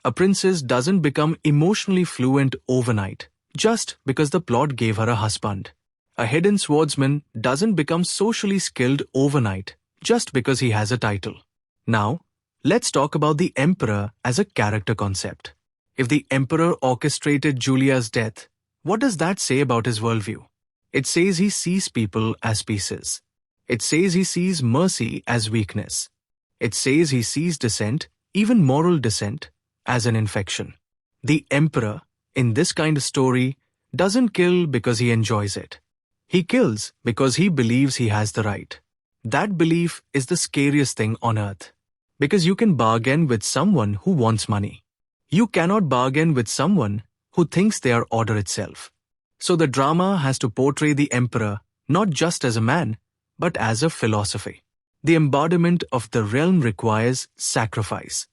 A princess doesn't become emotionally fluent overnight, just because the plot gave her a husband. A hidden swordsman doesn't become socially skilled overnight, just because he has a title. Now, let's talk about the Emperor as a character concept. If the Emperor orchestrated Julia's death, what does that say about his worldview? It says he sees people as pieces. It says he sees mercy as weakness. It says he sees dissent, even moral dissent, as an infection. The Emperor, in this kind of story, doesn't kill because he enjoys it. He kills because he believes he has the right. That belief is the scariest thing on earth. Because you can bargain with someone who wants money. You cannot bargain with someone who thinks they are order itself. So the drama has to portray the emperor not just as a man, but as a philosophy. The embodiment of the realm requires sacrifice.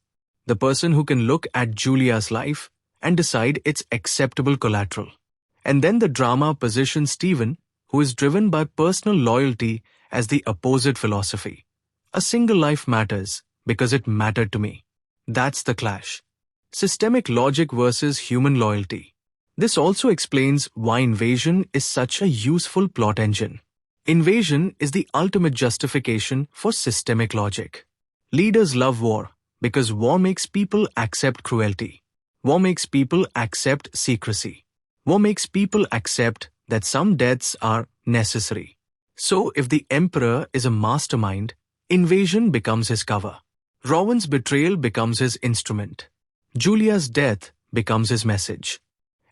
The person who can look at Julia's life and decide it's acceptable collateral. And then the drama positions Stephen, who is driven by personal loyalty, as the opposite philosophy. A single life matters because it mattered to me. That's the clash. Systemic logic versus human loyalty. This also explains why invasion is such a useful plot engine. Invasion is the ultimate justification for systemic logic. Leaders love war because war makes people accept cruelty. War makes people accept secrecy. War makes people accept that some deaths are necessary. So if the emperor is a mastermind, invasion becomes his cover. Rowan's betrayal becomes his instrument. Julia's death becomes his message.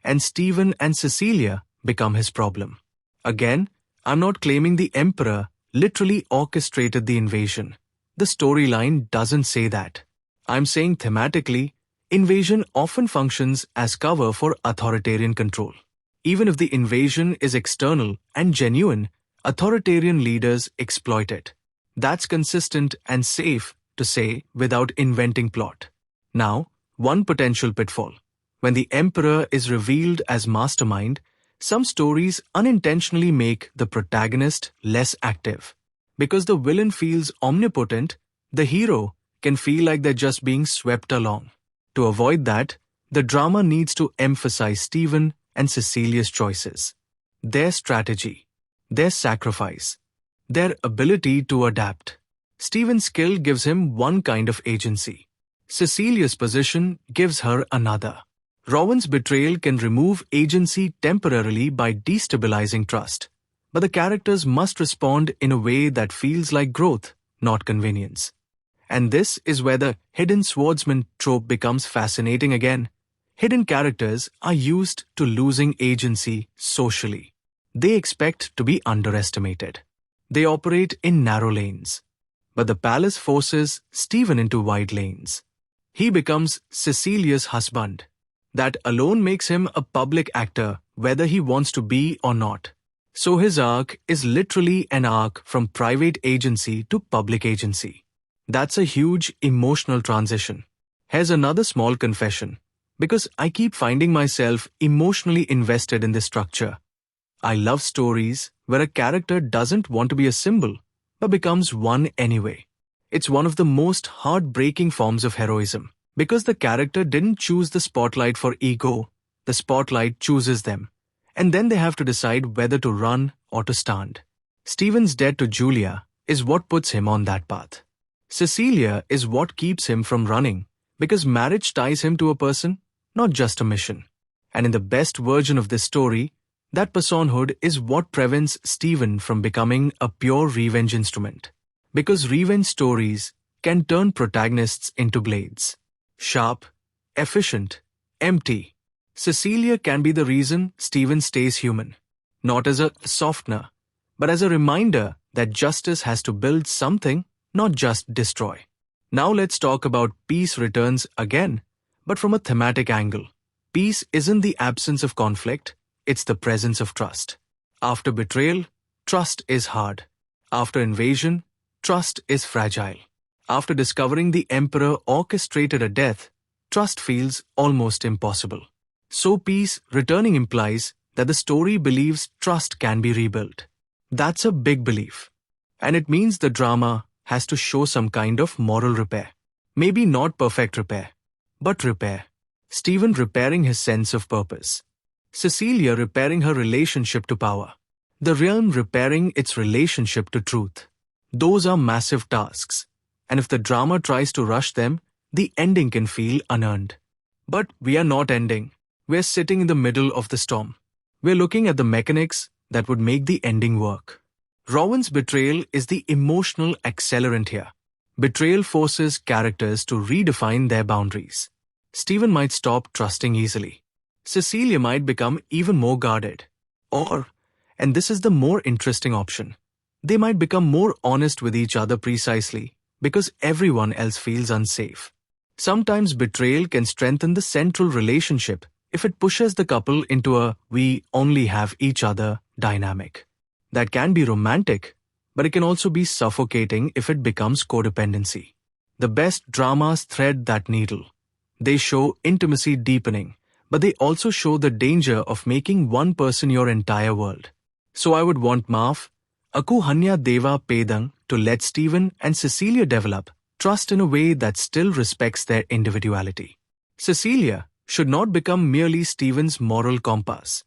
And Stephen and Cecilia become his problem. Again, I'm not claiming the emperor literally orchestrated the invasion. The storyline doesn't say that. I'm saying thematically, invasion often functions as cover for authoritarian control. Even if the invasion is external and genuine, authoritarian leaders exploit it. That's consistent and safe to say without inventing plot. Now, one potential pitfall. When the emperor is revealed as mastermind, some stories unintentionally make the protagonist less active. Because the villain feels omnipotent, the hero can feel like they're just being swept along. To avoid that, the drama needs to emphasize Stephen and Cecilia's choices, their strategy, their sacrifice, their ability to adapt. Stephen's skill gives him one kind of agency. Cecilia's position gives her another. Rowan's betrayal can remove agency temporarily by destabilizing trust, but the characters must respond in a way that feels like growth, not convenience. And this is where the hidden swordsman trope becomes fascinating again. Hidden characters are used to losing agency socially. They expect to be underestimated. They operate in narrow lanes. But the palace forces Stephen into wide lanes. He becomes Cecilia's husband. That alone makes him a public actor, whether he wants to be or not. So his arc is literally an arc from private agency to public agency. That's a huge emotional transition. Here's another small confession. Because I keep finding myself emotionally invested in this structure. I love stories where a character doesn't want to be a symbol, but becomes one anyway. It's one of the most heartbreaking forms of heroism. Because the character didn't choose the spotlight for ego, the spotlight chooses them. And then they have to decide whether to run or to stand. Stephen's debt to Julia is what puts him on that path. Cecilia is what keeps him from running, because marriage ties him to a person, not just a mission. And in the best version of this story, that personhood is what prevents Stephen from becoming a pure revenge instrument. Because revenge stories can turn protagonists into blades. Sharp, efficient, empty. Cecilia can be the reason Stephen stays human. Not as a softener, but as a reminder that justice has to build something, not just destroy. Now let's talk about peace returns again, but from a thematic angle. Peace isn't the absence of conflict, it's the presence of trust. After betrayal, trust is hard. After invasion, trust is fragile. After discovering the emperor orchestrated a death, trust feels almost impossible. So peace returning implies that the story believes trust can be rebuilt. That's a big belief. And it means the drama has to show some kind of moral repair. Maybe not perfect repair, but repair. Stephen repairing his sense of purpose. Cecilia repairing her relationship to power. The realm repairing its relationship to truth. Those are massive tasks. And if the drama tries to rush them, the ending can feel unearned. But we are not ending. We're sitting in the middle of the storm. We're looking at the mechanics that would make the ending work. Rowan's betrayal is the emotional accelerant here. Betrayal forces characters to redefine their boundaries. Stephen might stop trusting easily. Cecilia might become even more guarded. Or, and this is the more interesting option, they might become more honest with each other precisely because everyone else feels unsafe. Sometimes betrayal can strengthen the central relationship if it pushes the couple into a "we only have each other" dynamic. That can be romantic, but it can also be suffocating if it becomes codependency. The best dramas thread that needle. They show intimacy deepening, but they also show the danger of making one person your entire world. So I would want Maaf, Hanya Dewa Pedang to let Stephen and Cecilia develop trust in a way that still respects their individuality. Cecilia should not become merely Stephen's moral compass.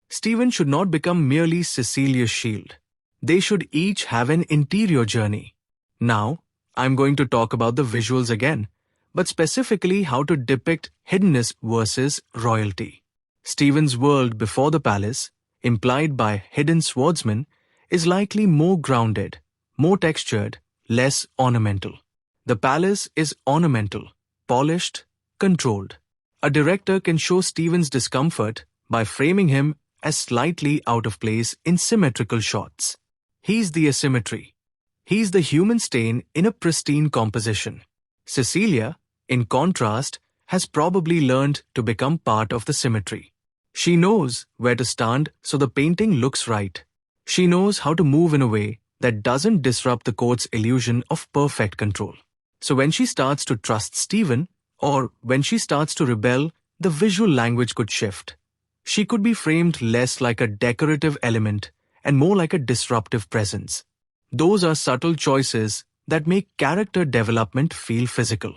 Stephen should not become merely Cecilia's shield. They should each have an interior journey. Now, I'm going to talk about the visuals again, but specifically how to depict hiddenness versus royalty. Stephen's world before the palace, implied by hidden swordsman, is likely more grounded, more textured, less ornamental. The palace is ornamental, polished, controlled. A director can show Stephen's discomfort by framing him as slightly out of place in symmetrical shots. He's the asymmetry. He's the human stain in a pristine composition. Cecilia, in contrast, has probably learned to become part of the symmetry. She knows where to stand so the painting looks right. She knows how to move in a way that doesn't disrupt the court's illusion of perfect control. So when she starts to trust Stephen, or when she starts to rebel, the visual language could shift. She could be framed less like a decorative element and more like a disruptive presence. Those are subtle choices that make character development feel physical.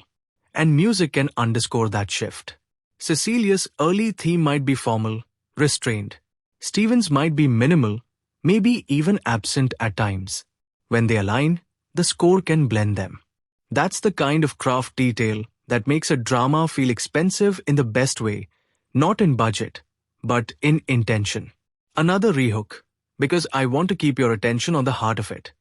And music can underscore that shift. Cecilia's early theme might be formal, restrained. Stephen's might be minimal, maybe even absent at times. When they align, the score can blend them. That's the kind of craft detail that makes a drama feel expensive in the best way, not in budget, but in intention. Another rehook, because I want to keep your attention on the heart of it.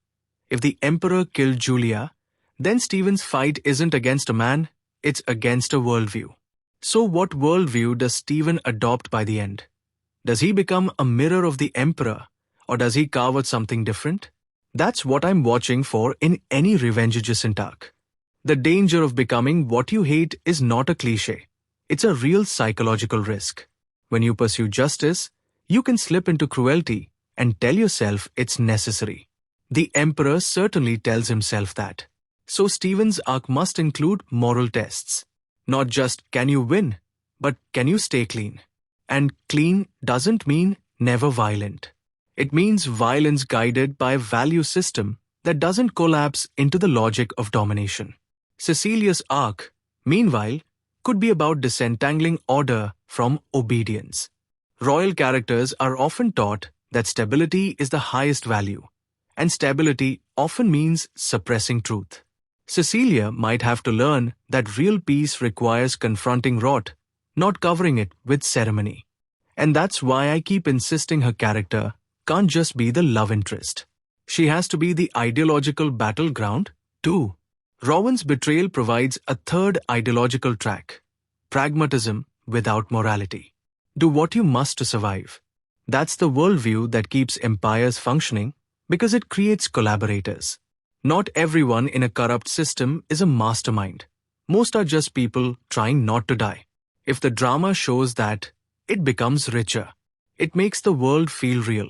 If the emperor killed Julia, then Stephen's fight isn't against a man, it's against a worldview. So what worldview does Stephen adopt by the end? Does he become a mirror of the emperor, or does he carve out something different? That's what I'm watching for in any revenge adjacent arc. The danger of becoming what you hate is not a cliché. It's a real psychological risk. When you pursue justice, you can slip into cruelty and tell yourself it's necessary. The emperor certainly tells himself that. So Stephen's arc must include moral tests. Not just can you win, but can you stay clean? And clean doesn't mean never violent. It means violence guided by a value system that doesn't collapse into the logic of domination. Cecilia's arc, meanwhile, could be about disentangling order from obedience. Royal characters are often taught that stability is the highest value, and stability often means suppressing truth. Cecilia might have to learn that real peace requires confronting rot, not covering it with ceremony. And that's why I keep insisting her character can't just be the love interest. She has to be the ideological battleground, too. Rowan's betrayal provides a third ideological track: pragmatism without morality. Do what you must to survive. That's the worldview that keeps empires functioning because it creates collaborators. Not everyone in a corrupt system is a mastermind. Most are just people trying not to die. If the drama shows that, it becomes richer. It makes the world feel real.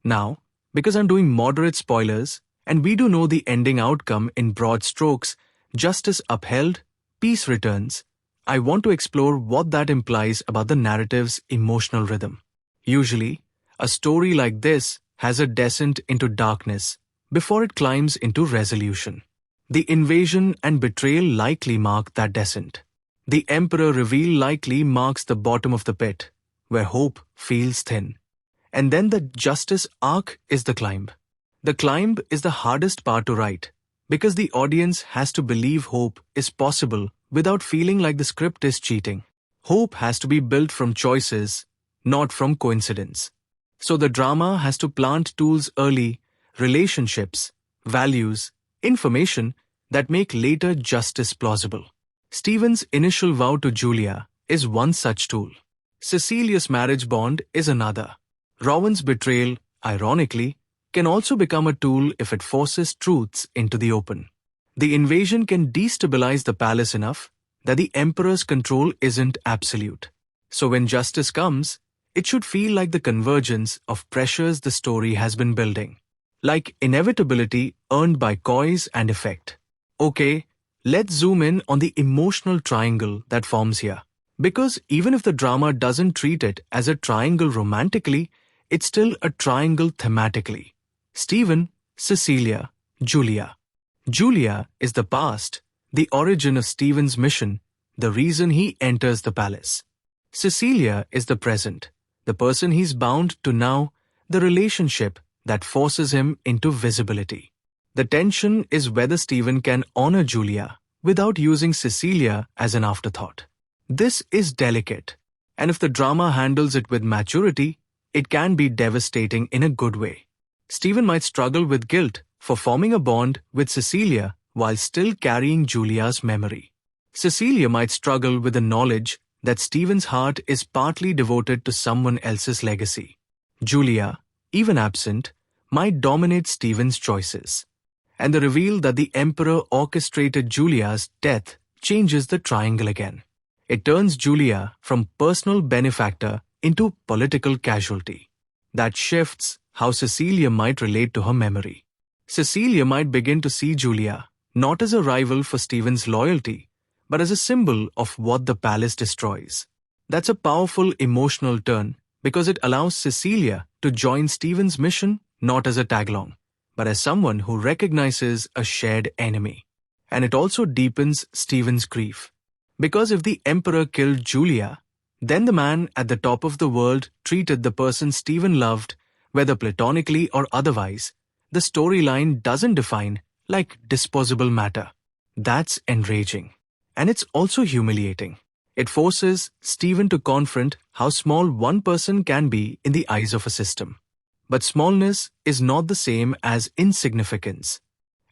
Now, because I'm doing moderate spoilers, and we do know the ending outcome in broad strokes, justice upheld, peace returns, I want to explore what that implies about the narrative's emotional rhythm. Usually, a story like this has a descent into darkness before it climbs into resolution. The invasion and betrayal likely mark that descent. The emperor reveal likely marks the bottom of the pit, where hope feels thin. And then the justice arc is the climb. The climb is the hardest part to write, because the audience has to believe hope is possible without feeling like the script is cheating. Hope has to be built from choices, not from coincidence. So the drama has to plant tools early, relationships, values, information that make later justice plausible. Stephen's initial vow to Julia is one such tool. Cecilia's marriage bond is another. Rowan's betrayal, ironically, can also become a tool if it forces truths into the open. The invasion can destabilize the palace enough that the emperor's control isn't absolute. So when justice comes, it should feel like the convergence of pressures the story has been building. Like inevitability earned by cause and effect. Okay, let's zoom in on the emotional triangle that forms here. Because even if the drama doesn't treat it as a triangle romantically, it's still a triangle thematically. Stephen, Cecilia, Julia. Julia is the past, the origin of Stephen's mission, the reason he enters the palace. Cecilia is the present, the person he's bound to now, the relationship that forces him into visibility. The tension is whether Stephen can honor Julia without using Cecilia as an afterthought. This is delicate, and if the drama handles it with maturity, it can be devastating in a good way. Stephen might struggle with guilt for forming a bond with Cecilia while still carrying Julia's memory. Cecilia might struggle with the knowledge that Stephen's heart is partly devoted to someone else's legacy. Julia, even absent, might dominate Stephen's choices. And the reveal that the emperor orchestrated Julia's death changes the triangle again. It turns Julia from personal benefactor into political casualty. That shifts how Cecilia might relate to her memory. Cecilia might begin to see Julia not as a rival for Stephen's loyalty, but as a symbol of what the palace destroys. That's a powerful emotional turn because it allows Cecilia to join Stephen's mission not as a tag-along, but as someone who recognizes a shared enemy. And it also deepens Stephen's grief. Because if the emperor killed Julia, then the man at the top of the world treated the person Stephen loved, whether platonically or otherwise, the storyline doesn't define like disposable matter. That's enraging. And it's also humiliating. It forces Stephen to confront how small one person can be in the eyes of a system. But smallness is not the same as insignificance.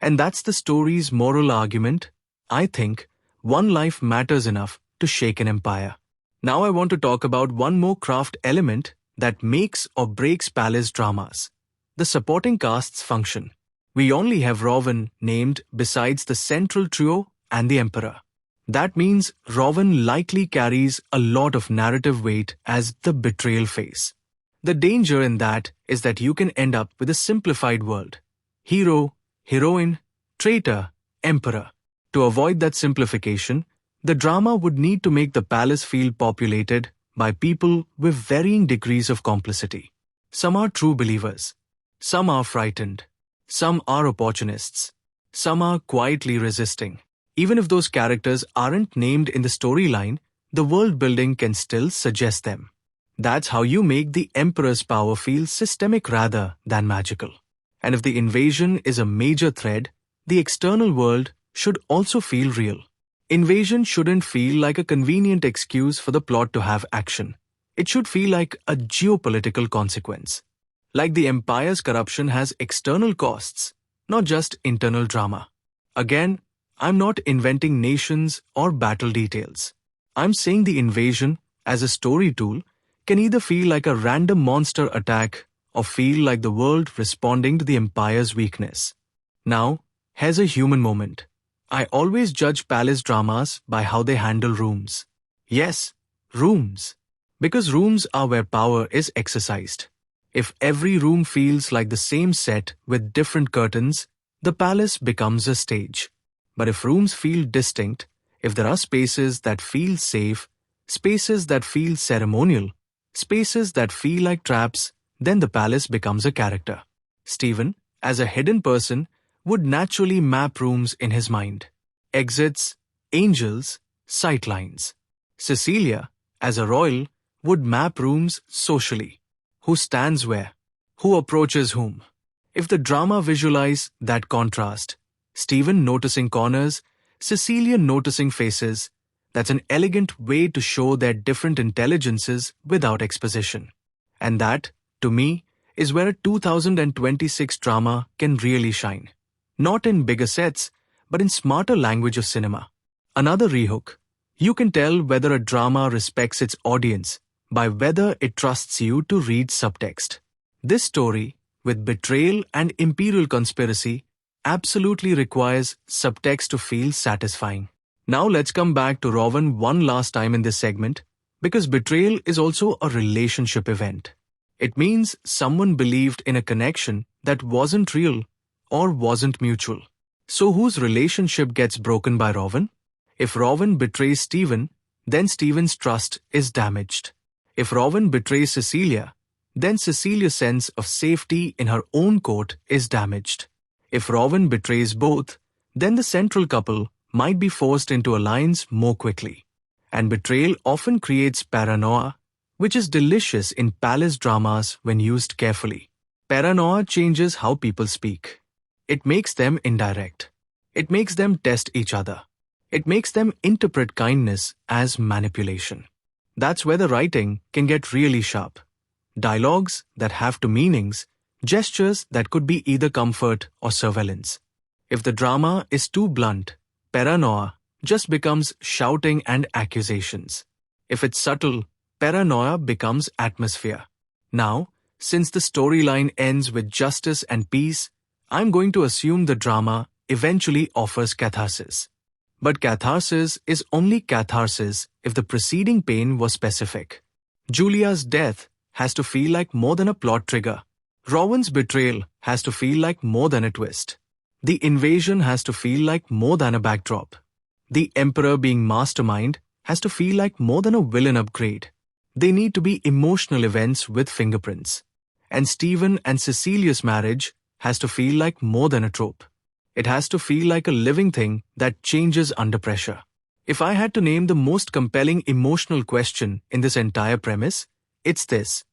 And that's the story's moral argument. I think one life matters enough to shake an empire. Now I want to talk about one more craft element that makes or breaks palace dramas. The supporting cast's function. We only have Rowan named besides the central trio and the emperor. That means Rowan likely carries a lot of narrative weight as the betrayal phase. The danger in that is that you can end up with a simplified world. Hero, heroine, traitor, emperor. To avoid that simplification, the drama would need to make the palace feel populated by people with varying degrees of complicity. Some are true believers. Some are frightened. Some are opportunists. Some are quietly resisting. Even if those characters aren't named in the storyline, the world building can still suggest them. That's how you make the emperor's power feel systemic rather than magical. And if the invasion is a major thread, the external world should also feel real. Invasion shouldn't feel like a convenient excuse for the plot to have action. It should feel like a geopolitical consequence. Like the empire's corruption has external costs, not just internal drama. Again, I'm not inventing nations or battle details. I'm saying the invasion, as a story tool, can either feel like a random monster attack or feel like the world responding to the empire's weakness. Now, here's a human moment. I always judge palace dramas by how they handle rooms. Yes, rooms. Because rooms are where power is exercised. If every room feels like the same set with different curtains, the palace becomes a stage. But if rooms feel distinct, if there are spaces that feel safe, spaces that feel ceremonial, spaces that feel like traps, then the palace becomes a character. Stephen, as a hidden person, would naturally map rooms in his mind. Exits, angels, sightlines. Cecilia, as a royal, would map rooms socially. Who stands where? Who approaches whom? If the drama visualize that contrast, Stephen noticing corners, Cecilia noticing faces, that's an elegant way to show their different intelligences without exposition. And that, to me, is where a 2026 drama can really shine. Not in bigger sets, but in smarter language of cinema. Another rehook. You can tell whether a drama respects its audience by whether it trusts you to read subtext. This story, with betrayal and imperial conspiracy, absolutely requires subtext to feel satisfying. Now let's come back to Rowan one last time in this segment, because betrayal is also a relationship event. It means someone believed in a connection that wasn't real or wasn't mutual. So whose relationship gets broken by Rowan? If Rowan betrays Stephen, then Stephen's trust is damaged. If Rowan betrays Cecilia, then Cecilia's sense of safety in her own court is damaged. If Rowan betrays both, then the central couple might be forced into alliance more quickly. And betrayal often creates paranoia, which is delicious in palace dramas when used carefully. Paranoia changes how people speak. It makes them indirect. It makes them test each other. It makes them interpret kindness as manipulation. That's where the writing can get really sharp. Dialogues that have two meanings, gestures that could be either comfort or surveillance. If the drama is too blunt, paranoia just becomes shouting and accusations. If it's subtle, paranoia becomes atmosphere. Now, since the storyline ends with justice and peace, I'm going to assume the drama eventually offers catharsis. But catharsis is only catharsis if the preceding pain was specific. Julia's death has to feel like more than a plot trigger. Rowan's betrayal has to feel like more than a twist. The invasion has to feel like more than a backdrop. The Emperor being mastermind has to feel like more than a villain upgrade. They need to be emotional events with fingerprints. And Stephen and Cecilia's marriage has to feel like more than a trope. It has to feel like a living thing that changes under pressure. If I had to name the most compelling emotional question in this entire premise, it's this.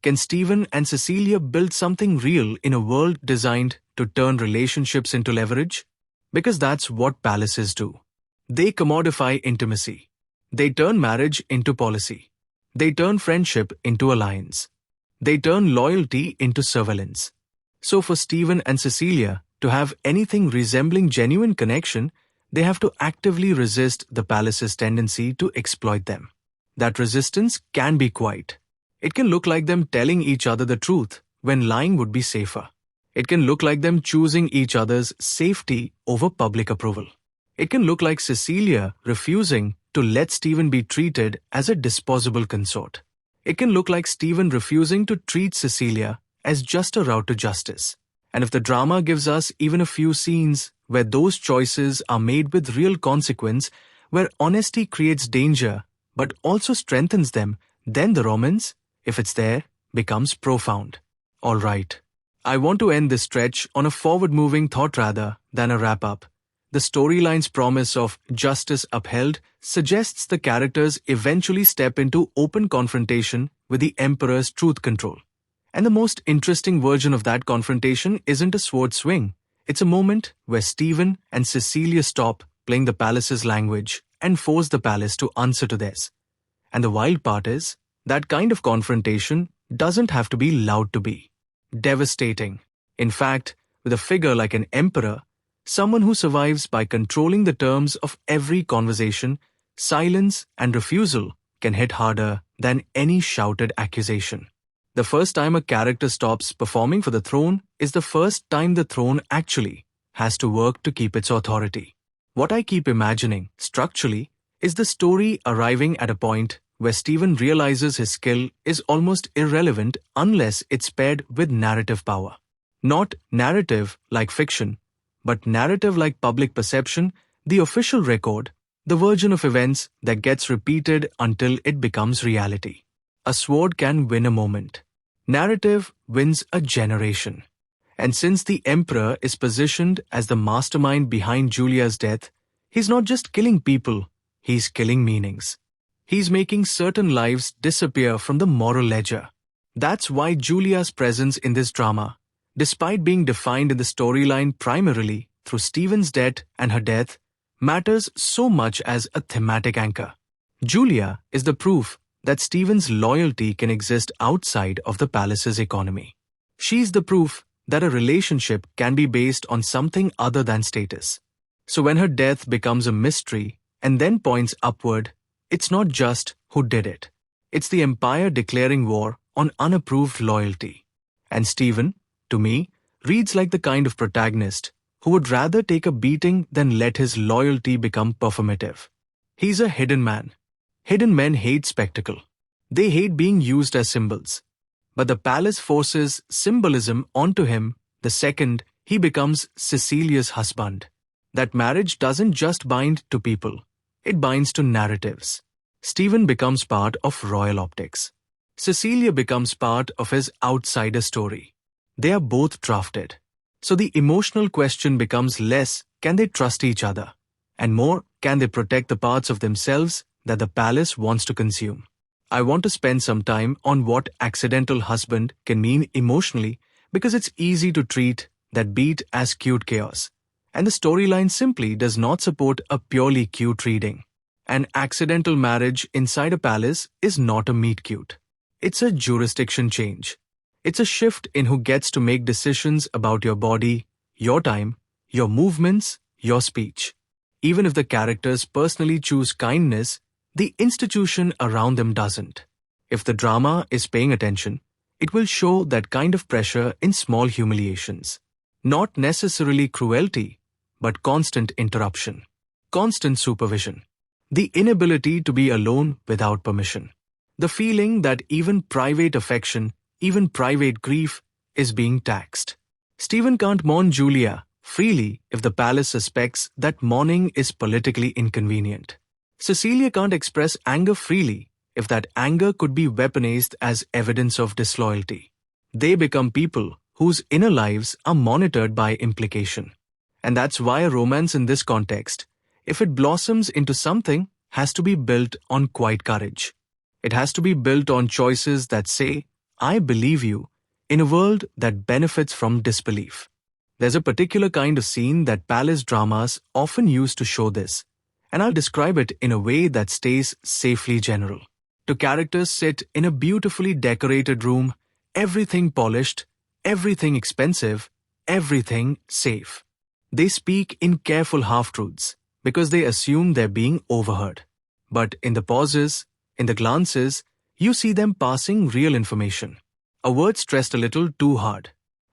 Can Stephen and Cecilia build something real in a world designed to turn relationships into leverage? Because that's what palaces do. They commodify intimacy. They turn marriage into policy. They turn friendship into alliance. They turn loyalty into surveillance. So for Stephen and Cecilia to have anything resembling genuine connection, they have to actively resist the palace's tendency to exploit them. That resistance can be quiet. It can look like them telling each other the truth when lying would be safer. It can look like them choosing each other's safety over public approval. It can look like Cecilia refusing to let Stephen be treated as a disposable consort. It can look like Stephen refusing to treat Cecilia as just a route to justice. And if the drama gives us even a few scenes where those choices are made with real consequence, where honesty creates danger but also strengthens them, then the romance, if it's there, becomes profound. All right. I want to end this stretch on a forward-moving thought rather than a wrap-up. The storyline's promise of justice upheld suggests the characters eventually step into open confrontation with the Emperor's truth control. And the most interesting version of that confrontation isn't a sword swing. It's a moment where Stephen and Cecilia stop playing the palace's language and force the palace to answer to theirs. And the wild part is, that kind of confrontation doesn't have to be loud to be devastating. In fact, with a figure like an emperor, someone who survives by controlling the terms of every conversation, silence and refusal can hit harder than any shouted accusation. The first time a character stops performing for the throne is the first time the throne actually has to work to keep its authority. What I keep imagining, structurally, is the story arriving at a point where Stephen realizes his skill is almost irrelevant unless it's paired with narrative power. Not narrative like fiction, but narrative like public perception, the official record, the version of events that gets repeated until it becomes reality. A sword can win a moment. Narrative wins a generation. And since the Emperor is positioned as the mastermind behind Julia's death, he's not just killing people, he's killing meanings. He's making certain lives disappear from the moral ledger. That's why Julia's presence in this drama, despite being defined in the storyline primarily through Stephen's death and her death, matters so much as a thematic anchor. Julia is the proof that Stephen's loyalty can exist outside of the palace's economy. She's the proof that a relationship can be based on something other than status. So when her death becomes a mystery and then points upward, it's not just who did it. It's the empire declaring war on unapproved loyalty. And Stephen, to me, reads like the kind of protagonist who would rather take a beating than let his loyalty become performative. He's a hidden man. Hidden men hate spectacle. They hate being used as symbols. But the palace forces symbolism onto him the second he becomes Cecilia's husband. That marriage doesn't just bind to people, it binds to narratives. Stephen becomes part of royal optics. Cecilia becomes part of his outsider story. They are both drafted. So the emotional question becomes less, can they trust each other? And more, can they protect the parts of themselves that the palace wants to consume? I want to spend some time on what accidental husband can mean emotionally because it's easy to treat that beat as cute chaos. And the storyline simply does not support a purely cute reading. An accidental marriage inside a palace is not a meet cute. It's a jurisdiction change. It's a shift in who gets to make decisions about your body, your time, your movements, your speech. Even if the characters personally choose kindness, the institution around them doesn't. If the drama is paying attention, it will show that kind of pressure in small humiliations. Not necessarily cruelty, but constant interruption, constant supervision, the inability to be alone without permission, the feeling that even private affection, even private grief is being taxed. Stephen can't mourn Julia freely if the palace suspects that mourning is politically inconvenient. Cecilia can't express anger freely if that anger could be weaponized as evidence of disloyalty. They become people whose inner lives are monitored by implication. And that's why a romance in this context, if it blossoms into something, has to be built on quiet courage. It has to be built on choices that say, I believe you, in a world that benefits from disbelief. There's a particular kind of scene that palace dramas often use to show this, and I'll describe it in a way that stays safely general. Two characters sit in a beautifully decorated room, everything polished, everything expensive, everything safe. They speak in careful half-truths because they assume they're being overheard. But in the pauses, in the glances, you see them passing real information. A word stressed a little too hard.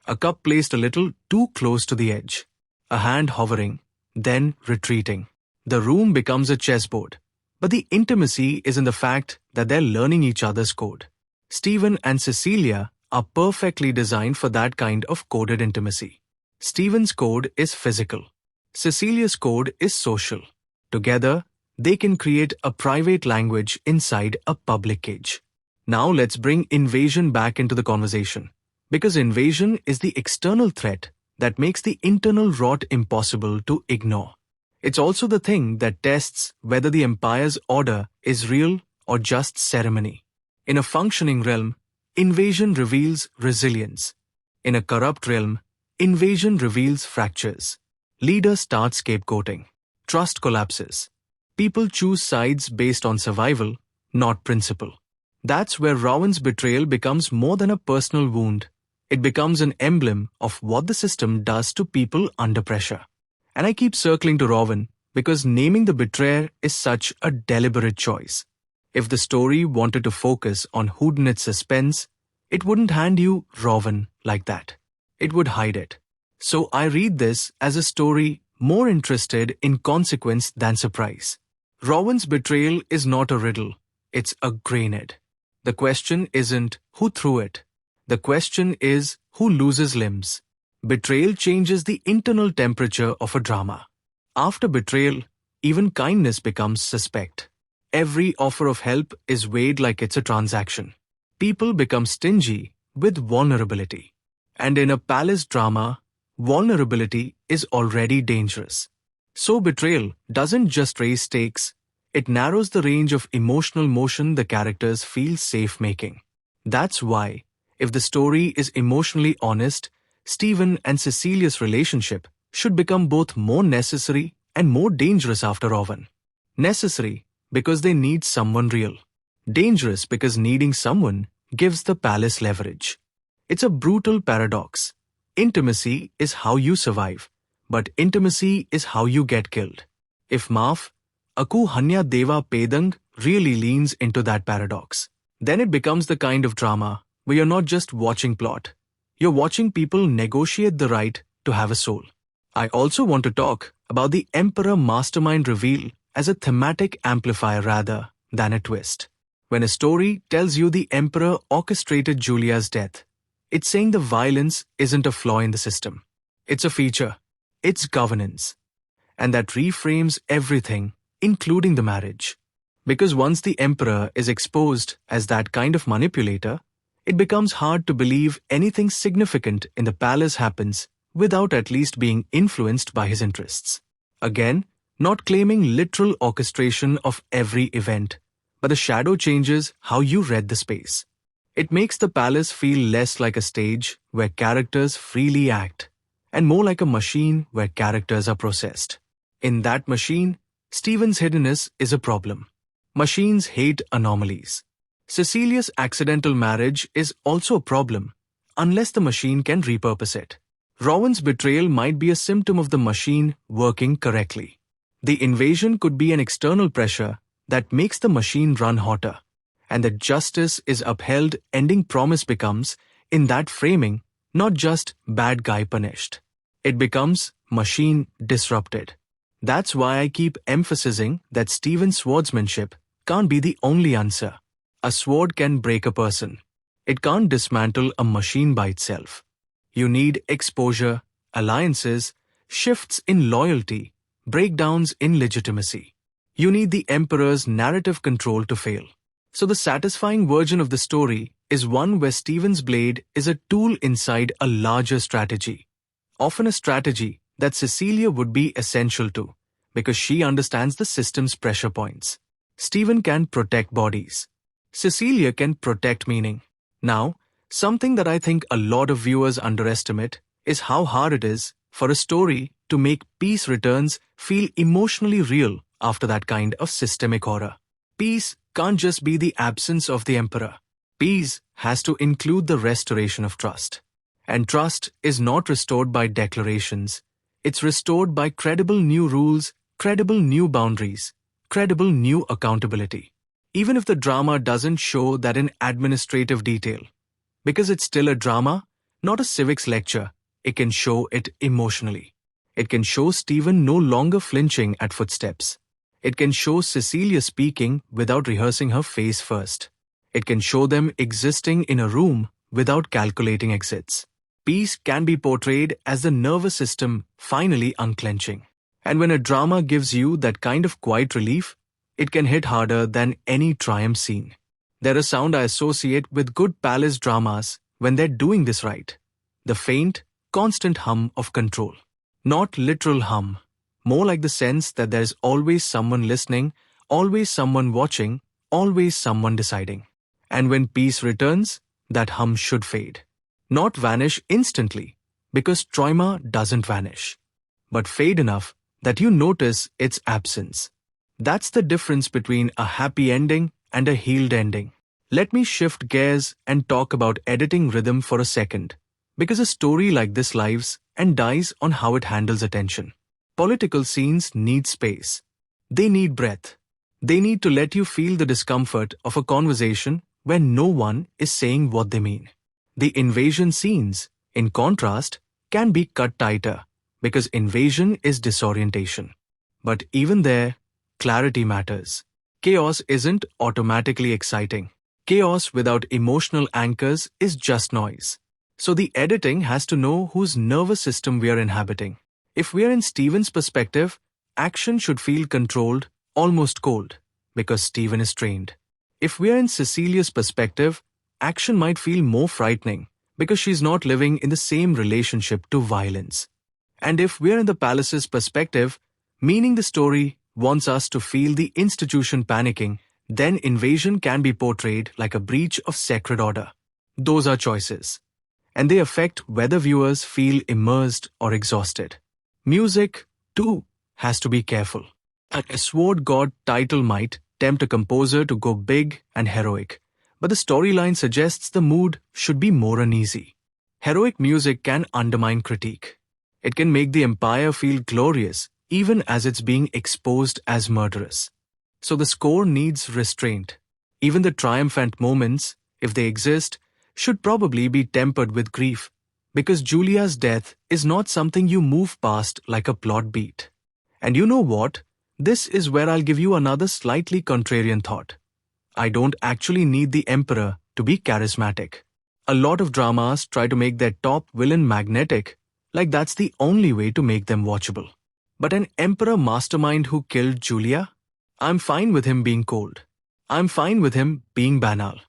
A cup placed a little too close to the edge. A hand hovering, then retreating. The room becomes a chessboard. But the intimacy is in the fact that they're learning each other's code. Stephen and Cecilia are perfectly designed for that kind of coded intimacy. Stephen's code is physical. Cecilia's code is social. Together, they can create a private language inside a public cage. Now let's bring invasion back into the conversation. Because invasion is the external threat that makes the internal rot impossible to ignore. It's also the thing that tests whether the empire's order is real or just ceremony. In a functioning realm, invasion reveals resilience. In a corrupt realm, invasion reveals fractures. Leaders start scapegoating. Trust collapses. People choose sides based on survival, not principle. That's where Ravan's betrayal becomes more than a personal wound. It becomes an emblem of what the system does to people under pressure. And I keep circling to Ravan because naming the betrayer is such a deliberate choice. If the story wanted to focus on whodunit suspense, it wouldn't hand you Ravan like that. It would hide it. So I read this as a story more interested in consequence than surprise. Ravan's betrayal is not a riddle, it's a grenade. The question isn't who threw it. The question is who loses limbs. Betrayal changes the internal temperature of a drama. After betrayal, even kindness becomes suspect. Every offer of help is weighed like it's a transaction. People become stingy with vulnerability. And in a palace drama, vulnerability is already dangerous. So betrayal doesn't just raise stakes, it narrows the range of emotional motion the characters feel safe making. That's why, if the story is emotionally honest, Stephen and Cecilia's relationship should become both more necessary and more dangerous after Ravan. Necessary because they need someone real. Dangerous because needing someone gives the palace leverage. It's a brutal paradox. Intimacy is how you survive, but intimacy is how you get killed. If Maaf, Hanya Dewa Pedang really leans into that paradox, then it becomes the kind of drama where you're not just watching plot. You're watching people negotiate the right to have a soul. I also want to talk about the Emperor Mastermind reveal as a thematic amplifier rather than a twist. When a story tells you the Emperor orchestrated Julia's death, it's saying the violence isn't a flaw in the system. It's a feature. It's governance. And that reframes everything, including the marriage. Because once the Emperor is exposed as that kind of manipulator, it becomes hard to believe anything significant in the palace happens without at least being influenced by his interests. Again, not claiming literal orchestration of every event, but the shadow changes how you read the space. It makes the palace feel less like a stage where characters freely act, and more like a machine where characters are processed. In that machine, Stephen's hiddenness is a problem. Machines hate anomalies. Cecilia's accidental marriage is also a problem, unless the machine can repurpose it. Rowan's betrayal might be a symptom of the machine working correctly. The invasion could be an external pressure that makes the machine run hotter. And that justice is upheld ending promise becomes, in that framing, not just bad guy punished. It becomes machine disrupted. That's why I keep emphasizing that Stephen's swordsmanship can't be the only answer. A sword can break a person. It can't dismantle a machine by itself. You need exposure, alliances, shifts in loyalty, breakdowns in legitimacy. You need the Emperor's narrative control to fail. So the satisfying version of the story is one where Stephen's blade is a tool inside a larger strategy. Often a strategy that Cecilia would be essential to, because she understands the system's pressure points. Stephen can protect bodies. Cecilia can protect meaning. Now, something that I think a lot of viewers underestimate is how hard it is for a story to make Peace Returns feel emotionally real after that kind of systemic horror. Peace can't just be the absence of the Emperor. Peace has to include the restoration of trust. And trust is not restored by declarations. It's restored by credible new rules, credible new boundaries, credible new accountability. Even if the drama doesn't show that in administrative detail. Because it's still a drama, not a civics lecture, it can show it emotionally. It can show Stephen no longer flinching at footsteps. It can show Cecilia speaking without rehearsing her face first. It can show them existing in a room without calculating exits. Peace can be portrayed as the nervous system finally unclenching. And when a drama gives you that kind of quiet relief, it can hit harder than any triumph scene. They're a sound I associate with good palace dramas when they're doing this right. The faint, constant hum of control. Not literal hum. More like the sense that there's always someone listening, always someone watching, always someone deciding. And when peace returns, that hum should fade. Not vanish instantly, because trauma doesn't vanish. But fade enough that you notice its absence. That's the difference between a happy ending and a healed ending. Let me shift gears and talk about editing rhythm for a second, because a story like this lives and dies on how it handles attention. Political scenes need space. They need breath. They need to let you feel the discomfort of a conversation where no one is saying what they mean. The invasion scenes, in contrast, can be cut tighter, because invasion is disorientation. But even there, clarity matters. Chaos isn't automatically exciting. Chaos without emotional anchors is just noise. So the editing has to know whose nervous system we are inhabiting. If we are in Stephen's perspective, action should feel controlled, almost cold, because Stephen is trained. If we are in Cecilia's perspective, action might feel more frightening, because she's not living in the same relationship to violence. And if we are in the palace's perspective, meaning the story wants us to feel the institution panicking, then invasion can be portrayed like a breach of sacred order. Those are choices. And they affect whether viewers feel immersed or exhausted. Music, too, has to be careful. A Sword God title might tempt a composer to go big and heroic, but the storyline suggests the mood should be more uneasy. Heroic music can undermine critique. It can make the empire feel glorious, even as it's being exposed as murderous. So the score needs restraint. Even the triumphant moments, if they exist, should probably be tempered with grief, Because Julia's death is not something you move past like a plot beat. And you know what? This is where I'll give you another slightly contrarian thought. I don't actually need the emperor to be charismatic. A lot of dramas try to make their top villain magnetic, like that's the only way to make them watchable. But an emperor mastermind who killed Julia? I'm fine with him being cold. I'm fine with him being banal.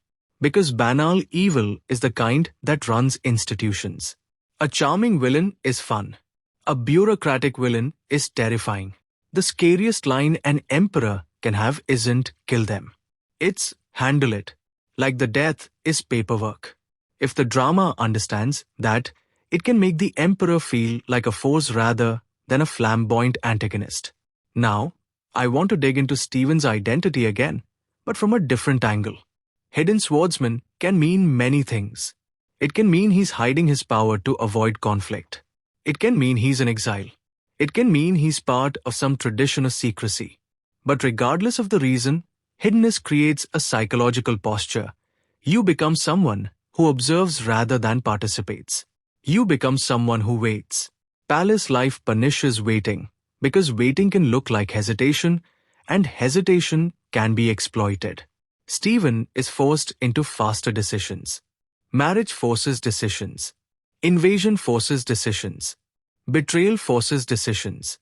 Because banal evil is the kind that runs institutions. A charming villain is fun. A bureaucratic villain is terrifying. The scariest line an emperor can have isn't kill them. It's handle it. Like the death is paperwork. If the drama understands that, it can make the emperor feel like a force rather than a flamboyant antagonist. Now, I want to dig into Stephen's identity again, but from a different angle. Hidden swordsman can mean many things. It can mean he's hiding his power to avoid conflict. It can mean he's in exile. It can mean he's part of some tradition of secrecy. But regardless of the reason, hiddenness creates a psychological posture. You become someone who observes rather than participates. You become someone who waits. Palace life punishes waiting, because waiting can look like hesitation, and hesitation can be exploited. Stephen is forced into faster decisions. Marriage forces decisions. Invasion forces decisions. Betrayal forces decisions.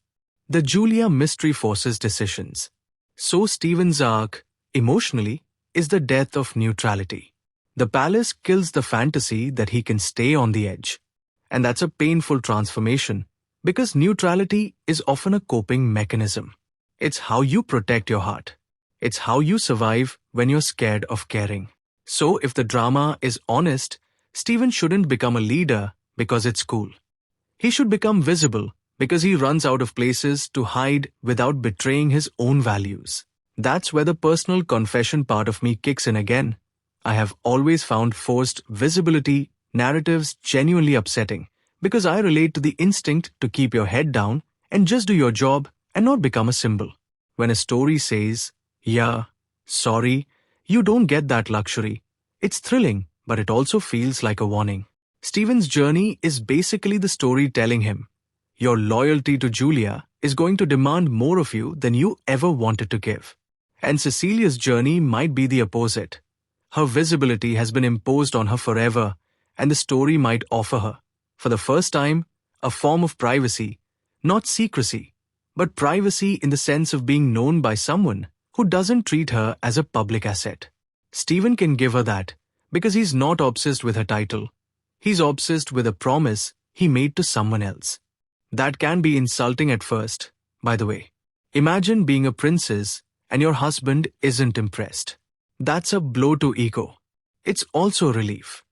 The Julia mystery forces decisions. So Stephen's arc, emotionally, is the death of neutrality. The palace kills the fantasy that he can stay on the edge. And that's a painful transformation, because neutrality is often a coping mechanism. It's how you protect your heart. It's how you survive when you're scared of caring. So if the drama is honest, Stephen shouldn't become a leader because it's cool. He should become visible because he runs out of places to hide without betraying his own values. That's where the personal confession part of me kicks in again. I have always found forced visibility narratives genuinely upsetting because I relate to the instinct to keep your head down and just do your job and not become a symbol. When a story says, "Yeah, sorry, you don't get that luxury," it's thrilling, but it also feels like a warning. Stephen's journey is basically the story telling him, your loyalty to Julia is going to demand more of you than you ever wanted to give. And Cecilia's journey might be the opposite. Her visibility has been imposed on her forever, and the story might offer her, for the first time, a form of privacy, not secrecy, but privacy in the sense of being known by someone who doesn't treat her as a public asset. Stephen can give her that, because he's not obsessed with her title. He's obsessed with a promise he made to someone else. That can be insulting at first, by the way. Imagine being a princess and your husband isn't impressed. That's a blow to ego. It's also relief.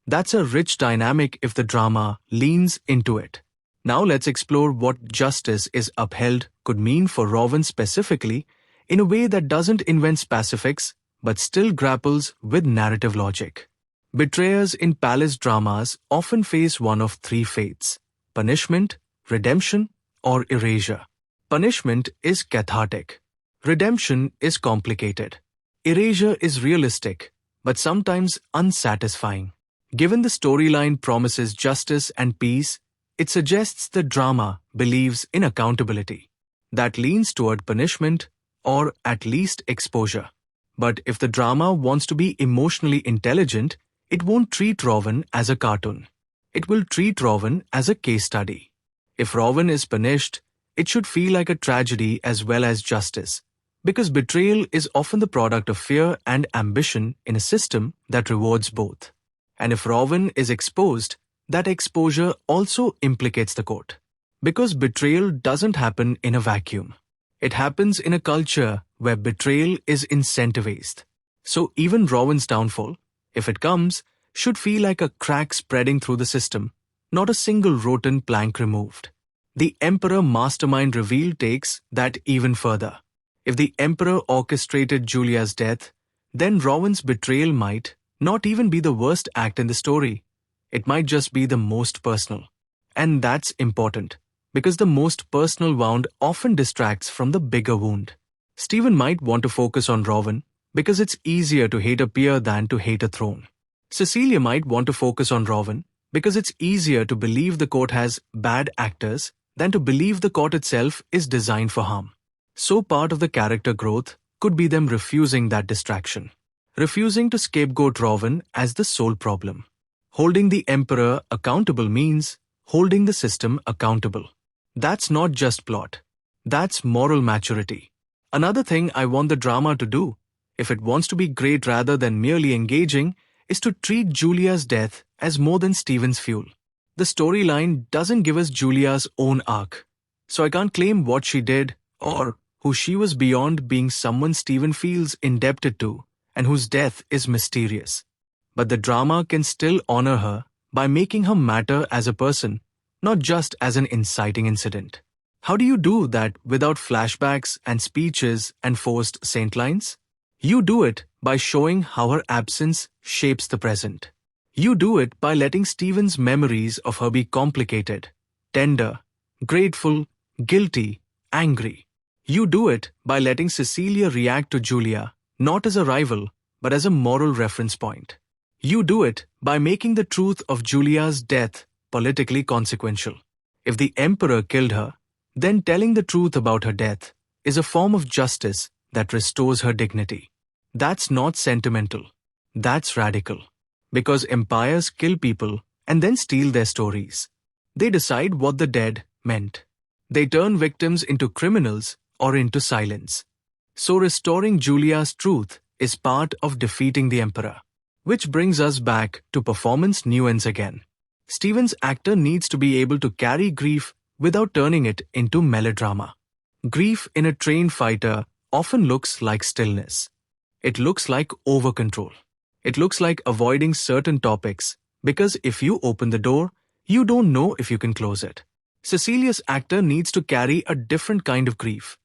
That's a rich dynamic if the drama leans into it. Now let's explore what justice is upheld could mean for Rowan specifically, in a way that doesn't invent specifics but still grapples with narrative logic. Betrayers in palace dramas often face one of three fates: punishment, redemption, or erasure. Punishment is cathartic. Redemption is complicated. Erasure is realistic, but sometimes unsatisfying. Given the storyline promises justice and peace, it suggests the drama believes in accountability. That leans toward punishment, or at least exposure. But if the drama wants to be emotionally intelligent, it won't treat Rowan as a cartoon. It will treat Rowan as a case study. If Rowan is punished, it should feel like a tragedy as well as justice, because betrayal is often the product of fear and ambition in a system that rewards both. And if Rowan is exposed, that exposure also implicates the court. Because betrayal doesn't happen in a vacuum. It happens in a culture where betrayal is incentivized. So even Rowan's downfall, if it comes, should feel like a crack spreading through the system, not a single rotten plank removed. The Emperor mastermind reveal takes that even further. If the Emperor orchestrated Julia's death, then Rowan's betrayal might not even be the worst act in the story. It might just be the most personal. And that's important, because the most personal wound often distracts from the bigger wound. Stephen might want to focus on Rowan, because it's easier to hate a peer than to hate a throne. Cecilia might want to focus on Rowan, because it's easier to believe the court has bad actors than to believe the court itself is designed for harm. So part of the character growth could be them refusing that distraction. Refusing to scapegoat Rowan as the sole problem. Holding the emperor accountable means holding the system accountable. That's not just plot. That's moral maturity. Another thing I want the drama to do, if it wants to be great rather than merely engaging, is to treat Julia's death as more than Stephen's fuel. The storyline doesn't give us Julia's own arc, so I can't claim what she did or who she was beyond being someone Stephen feels indebted to and whose death is mysterious. But the drama can still honor her by making her matter as a person, not just as an inciting incident. How do you do that without flashbacks and speeches and forced saint lines? You do it by showing how her absence shapes the present. You do it by letting Stephen's memories of her be complicated, tender, grateful, guilty, angry. You do it by letting Cecilia react to Julia, not as a rival, but as a moral reference point. You do it by making the truth of Julia's death politically consequential. If the emperor killed her, then telling the truth about her death is a form of justice that restores her dignity. That's not sentimental. That's radical. Because empires kill people and then steal their stories. They decide what the dead meant. They turn victims into criminals or into silence. So restoring Julia's truth is part of defeating the emperor. Which brings us back to performance nuance again. Stephen's actor needs to be able to carry grief without turning it into melodrama. Grief in a trained fighter often looks like stillness. It looks like over-control. It looks like avoiding certain topics because if you open the door, you don't know if you can close it. Cecilia's actor needs to carry a different kind of grief.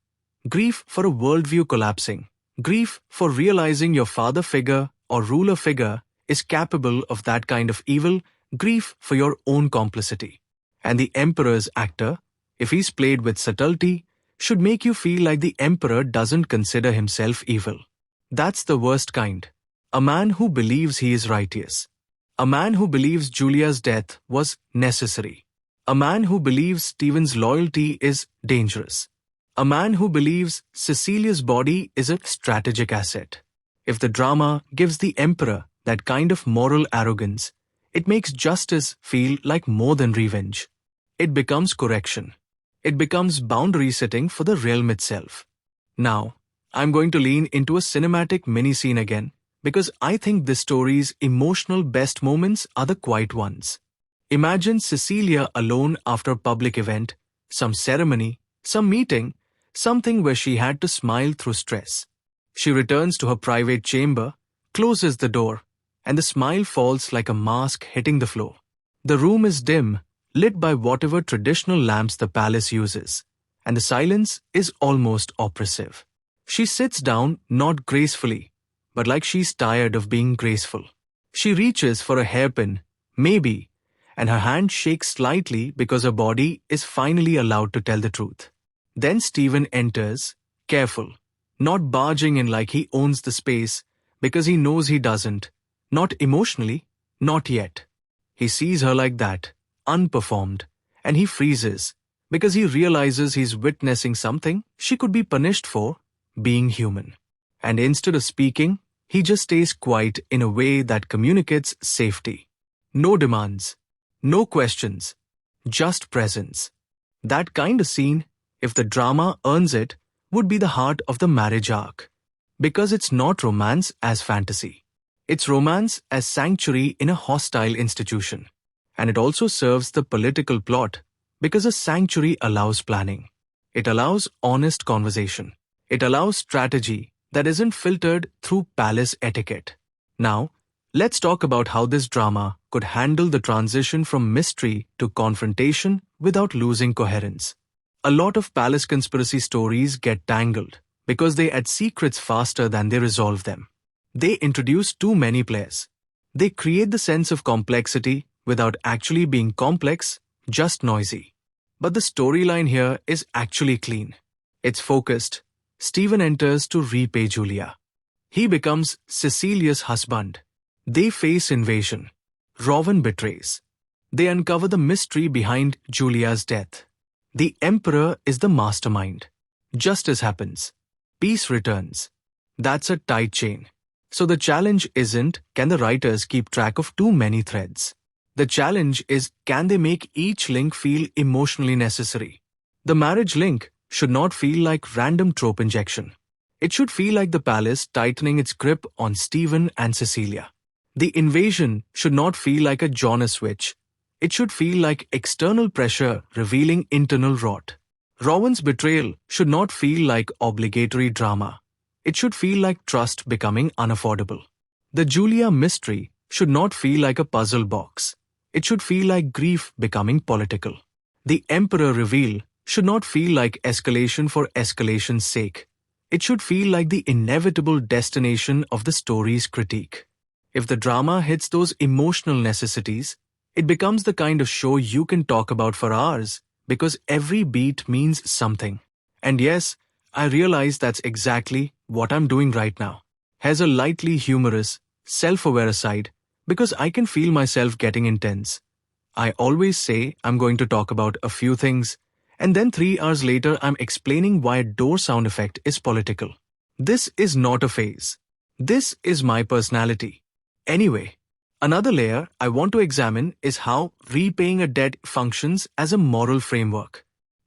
Grief for a worldview collapsing. Grief for realizing your father figure or ruler figure is capable of that kind of evil. Grief for your own complicity. And the emperor's actor, if he's played with subtlety, should make you feel like the emperor doesn't consider himself evil. That's the worst kind. A man who believes he is righteous. A man who believes Julia's death was necessary. A man who believes Stephen's loyalty is dangerous. A man who believes Cecilia's body is a strategic asset. If the drama gives the emperor that kind of moral arrogance, it makes justice feel like more than revenge. It becomes correction. It becomes boundary setting for the realm itself. Now, I'm going to lean into a cinematic mini-scene again because I think this story's emotional best moments are the quiet ones. Imagine Cecilia alone after a public event, some ceremony, some meeting, something where she had to smile through stress. She returns to her private chamber, closes the door, and the smile falls like a mask hitting the floor. The room is dim, lit by whatever traditional lamps the palace uses, and the silence is almost oppressive. She sits down not gracefully, but like she's tired of being graceful. She reaches for a hairpin, maybe, and her hand shakes slightly because her body is finally allowed to tell the truth. Then Stephen enters, careful, not barging in like he owns the space because he knows he doesn't. Not emotionally, not yet. He sees her like that, unperformed, and he freezes because he realizes he's witnessing something she could be punished for, being human. And instead of speaking, he just stays quiet in a way that communicates safety. No demands, no questions, just presence. That kind of scene, if the drama earns it, would be the heart of the marriage arc. Because it's not romance as fantasy. It's romance as sanctuary in a hostile institution. And it also serves the political plot because a sanctuary allows planning. It allows honest conversation. It allows strategy that isn't filtered through palace etiquette. Now, let's talk about how this drama could handle the transition from mystery to confrontation without losing coherence. A lot of palace conspiracy stories get tangled because they add secrets faster than they resolve them. They introduce too many players. They create the sense of complexity without actually being complex, just noisy. But the storyline here is actually clean. It's focused. Stephen enters to repay Julia. He becomes Cecilia's husband. They face invasion. Rowan betrays. They uncover the mystery behind Julia's death. The emperor is the mastermind. Justice happens. Peace returns. That's a tight chain. So the challenge isn't, can the writers keep track of too many threads? The challenge is, can they make each link feel emotionally necessary? The marriage link should not feel like random trope injection. It should feel like the palace tightening its grip on Stephen and Cecilia. The invasion should not feel like a genre switch. It should feel like external pressure revealing internal rot. Rowan's betrayal should not feel like obligatory drama. It should feel like trust becoming unaffordable. The Julia mystery should not feel like a puzzle box. It should feel like grief becoming political. The emperor reveal should not feel like escalation for escalation's sake. It should feel like the inevitable destination of the story's critique. If the drama hits those emotional necessities, it becomes the kind of show you can talk about for hours because every beat means something. And yes, I realize that's exactly what I'm doing right now. Has a lightly humorous, self-aware side because I can feel myself getting intense. I always say I'm going to talk about a few things, and then 3 hours later I'm explaining why a door sound effect is political. This is not a phase. This is my personality. Anyway, another layer I want to examine is how repaying a debt functions as a moral framework.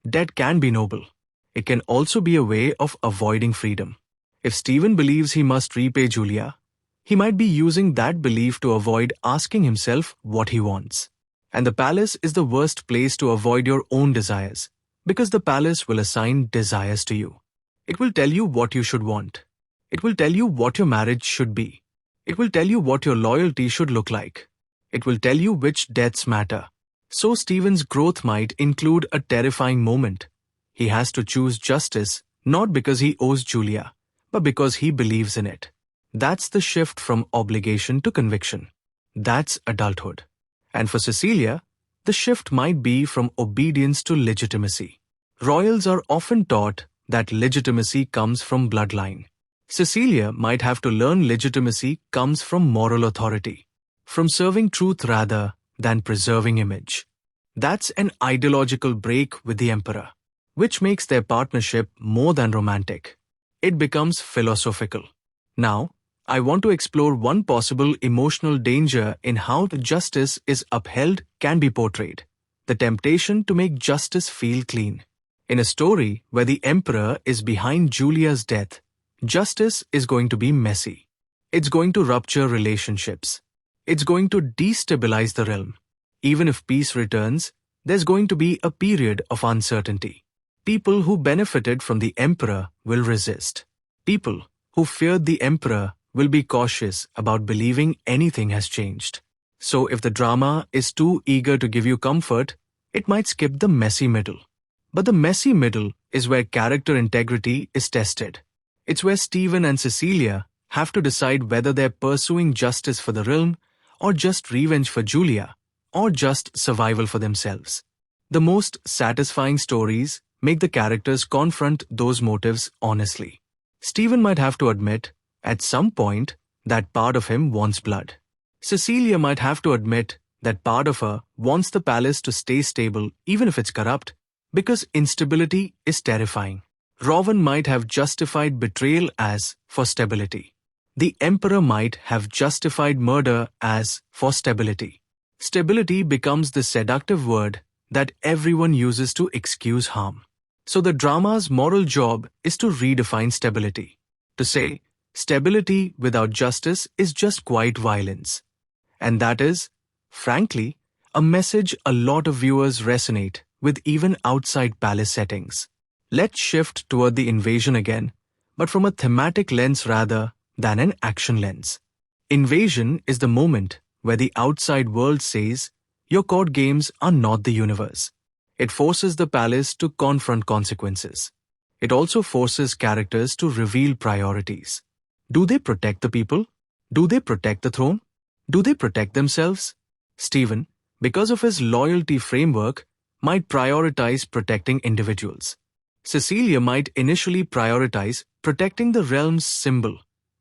Debt can be noble. It can also be a way of avoiding freedom. If Stephen believes he must repay Julia, he might be using that belief to avoid asking himself what he wants. And the palace is the worst place to avoid your own desires, because the palace will assign desires to you. It will tell you what you should want. It will tell you what your marriage should be. It will tell you what your loyalty should look like. It will tell you which debts matter. So Stephen's growth might include a terrifying moment. He has to choose justice, not because he owes Julia, but because he believes in it. That's the shift from obligation to conviction. That's adulthood. And for Cecilia, the shift might be from obedience to legitimacy. Royals are often taught that legitimacy comes from bloodline. Cecilia might have to learn legitimacy comes from moral authority, from serving truth rather than preserving image. That's an ideological break with the emperor, which makes their partnership more than romantic. It becomes philosophical. Now, I want to explore one possible emotional danger in how the justice is upheld can be portrayed. The temptation to make justice feel clean. In a story where the emperor is behind Julia's death, justice is going to be messy. It's going to rupture relationships. It's going to destabilize the realm. Even if peace returns, there's going to be a period of uncertainty. People who benefited from the emperor will resist. People who feared the emperor will be cautious about believing anything has changed. So if the drama is too eager to give you comfort, it might skip the messy middle. But the messy middle is where character integrity is tested. It's where Stephen and Cecilia have to decide whether they're pursuing justice for the realm, or just revenge for Julia, or just survival for themselves. The most satisfying stories make the characters confront those motives honestly. Stephen might have to admit, at some point, that part of him wants blood. Cecilia might have to admit that part of her wants the palace to stay stable even if it's corrupt, because instability is terrifying. Rowan might have justified betrayal as for stability. The emperor might have justified murder as for stability. Stability becomes the seductive word that everyone uses to excuse harm. So the drama's moral job is to redefine stability. To say, stability without justice is just quiet violence. And that is, frankly, a message a lot of viewers resonate with even outside palace settings. Let's shift toward the invasion again, but from a thematic lens rather than an action lens. Invasion is the moment where the outside world says, your court games are not the universe. It forces the palace to confront consequences. It also forces characters to reveal priorities. Do they protect the people? Do they protect the throne? Do they protect themselves? Stephen, because of his loyalty framework, might prioritize protecting individuals. Cecilia might initially prioritize protecting the realm's symbol,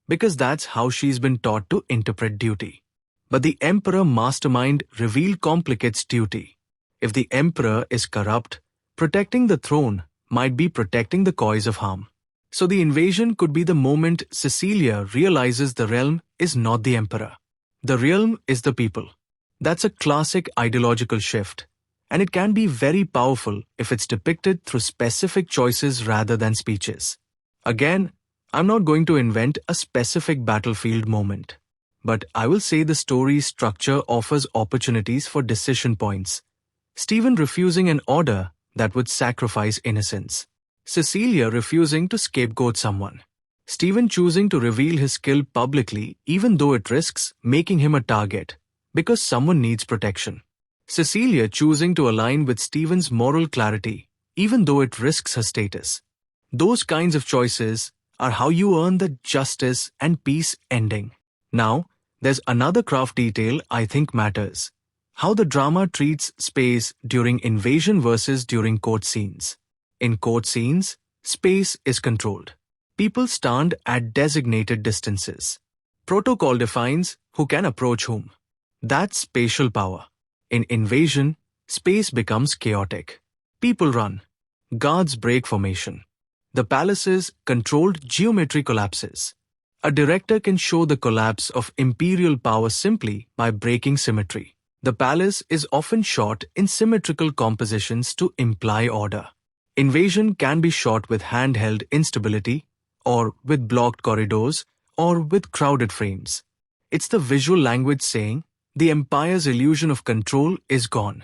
because that's how she's been taught to interpret duty. But the emperor mastermind reveal complicates duty. If the emperor is corrupt, protecting the throne might be protecting the cause of harm. So the invasion could be the moment Cecilia realizes the realm is not the emperor. The realm is the people. That's a classic ideological shift, and it can be very powerful if it's depicted through specific choices rather than speeches. Again, I'm not going to invent a specific battlefield moment, but I will say the story's structure offers opportunities for decision points. Stephen refusing an order that would sacrifice innocence. Cecilia refusing to scapegoat someone. Stephen choosing to reveal his skill publicly even though it risks making him a target, because someone needs protection. Cecilia choosing to align with Stephen's moral clarity, even though it risks her status. Those kinds of choices are how you earn the justice and peace ending. Now, there's another craft detail I think matters. How the drama treats space during invasion versus during court scenes. In court scenes, space is controlled. People stand at designated distances. Protocol defines who can approach whom. That's spatial power. In invasion, space becomes chaotic. People run. Guards break formation. The palace's controlled geometry collapses. A director can show the collapse of imperial power simply by breaking symmetry. The palace is often shot in symmetrical compositions to imply order. Invasion can be shot with handheld instability, or with blocked corridors, or with crowded frames. It's the visual language saying, the empire's illusion of control is gone.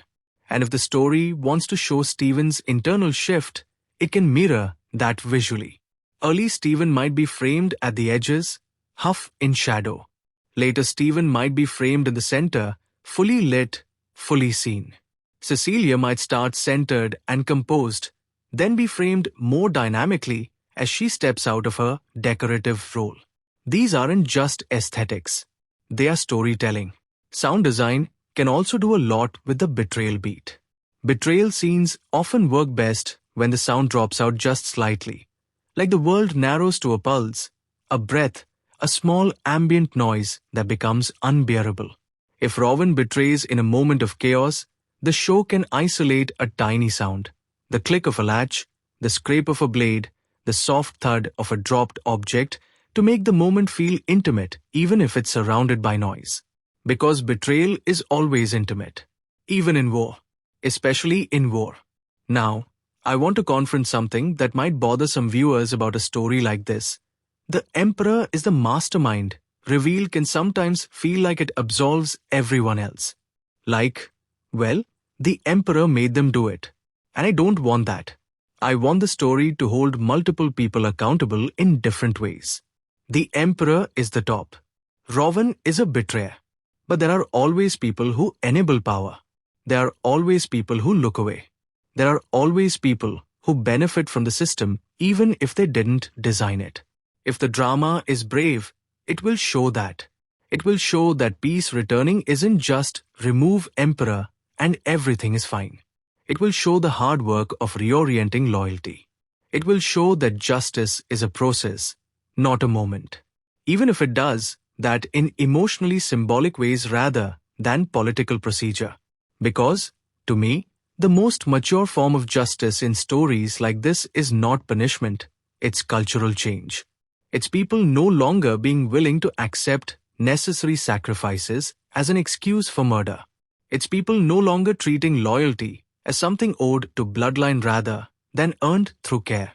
And if the story wants to show Stephen's internal shift, it can mirror that visually. Early Stephen might be framed at the edges, half in shadow. Later Stephen might be framed in the center, fully lit, fully seen. Cecilia might start centered and composed, then be framed more dynamically as she steps out of her decorative role. These aren't just aesthetics. They are storytelling. Sound design can also do a lot with the betrayal beat. Betrayal scenes often work best when the sound drops out just slightly, like the world narrows to a pulse, a breath, a small ambient noise that becomes unbearable. If Rowan betrays in a moment of chaos, the show can isolate a tiny sound, the click of a latch, the scrape of a blade, the soft thud of a dropped object, to make the moment feel intimate even if it's surrounded by noise. Because betrayal is always intimate, even in war, especially in war. Now, I want to confront something that might bother some viewers about a story like this. The emperor is the mastermind. Reveal can sometimes feel like it absolves everyone else. Like, well, the emperor made them do it. And I don't want that. I want the story to hold multiple people accountable in different ways. The emperor is the top. Rowan is a betrayer. But there are always people who enable power. There are always people who look away. There are always people who benefit from the system even if they didn't design it. If the drama is brave, it will show that. It will show that peace returning isn't just remove emperor and everything is fine. It will show the hard work of reorienting loyalty. It will show that justice is a process, not a moment. Even if it does that in emotionally symbolic ways rather than political procedure. Because, to me, the most mature form of justice in stories like this is not punishment, it's cultural change. It's people no longer being willing to accept necessary sacrifices as an excuse for murder. It's people no longer treating loyalty as something owed to bloodline rather than earned through care.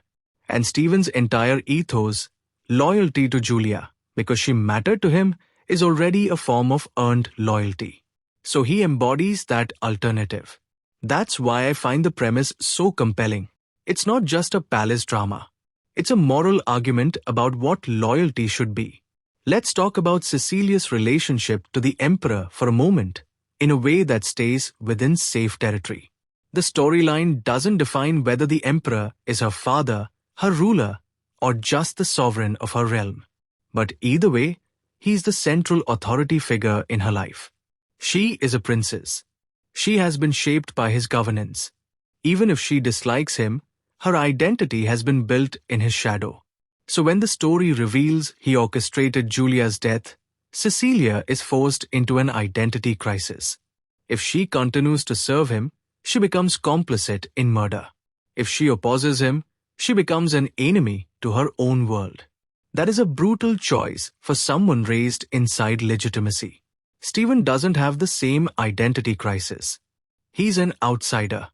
And Stephen's entire ethos, loyalty to Julia, because she mattered to him, is already a form of earned loyalty. So he embodies that alternative. That's why I find the premise so compelling. It's not just a palace drama. It's a moral argument about what loyalty should be. Let's talk about Cecilia's relationship to the emperor for a moment, in a way that stays within safe territory. The storyline doesn't define whether the emperor is her father, her ruler, or just the sovereign of her realm. But either way, he's the central authority figure in her life. She is a princess. She has been shaped by his governance. Even if she dislikes him, her identity has been built in his shadow. So when the story reveals he orchestrated Julia's death, Cecilia is forced into an identity crisis. If she continues to serve him, she becomes complicit in murder. If she opposes him, she becomes an enemy to her own world. That is a brutal choice for someone raised inside legitimacy. Stephen doesn't have the same identity crisis. He's an outsider.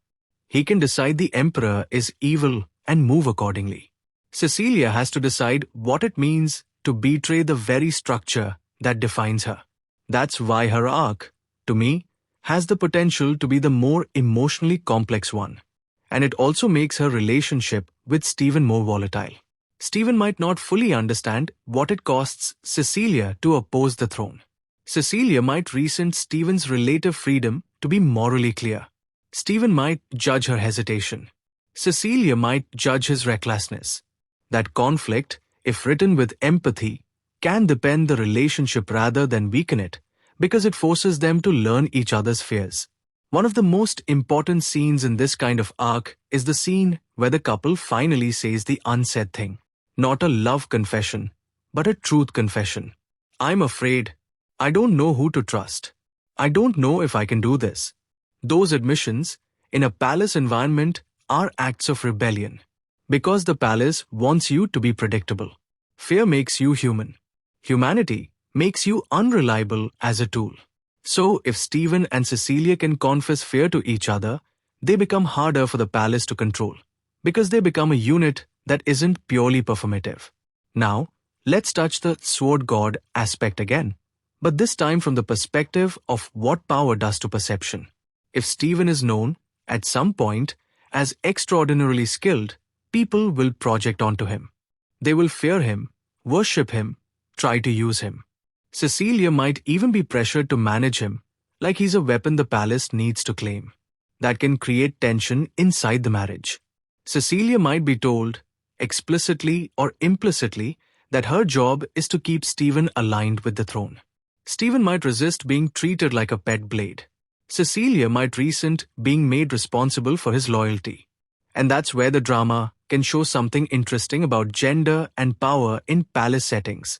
He can decide the emperor is evil and move accordingly. Cecilia has to decide what it means to betray the very structure that defines her. That's why her arc, to me, has the potential to be the more emotionally complex one. And it also makes her relationship with Stephen more volatile. Stephen might not fully understand what it costs Cecilia to oppose the throne. Cecilia might resent Stephen's relative freedom to be morally clear. Stephen might judge her hesitation. Cecilia might judge his recklessness. That conflict, if written with empathy, can deepen the relationship rather than weaken it, because it forces them to learn each other's fears. One of the most important scenes in this kind of arc is the scene where the couple finally says the unsaid thing. Not a love confession, but a truth confession. I'm afraid. I don't know who to trust. I don't know if I can do this. Those admissions, in a palace environment, are acts of rebellion. Because the palace wants you to be predictable. Fear makes you human. Humanity makes you unreliable as a tool. So, if Stephen and Cecilia can confess fear to each other, they become harder for the palace to control, because they become a unit that isn't purely performative. Now, let's touch the sword god aspect again, but this time from the perspective of what power does to perception. If Stephen is known, at some point, as extraordinarily skilled, people will project onto him. They will fear him, worship him, try to use him. Cecilia might even be pressured to manage him, like he's a weapon the palace needs to claim. That can create tension inside the marriage. Cecilia might be told, explicitly or implicitly, that her job is to keep Stephen aligned with the throne. Stephen might resist being treated like a pet blade. Cecilia might resent being made responsible for his loyalty. And that's where the drama can show something interesting about gender and power in palace settings.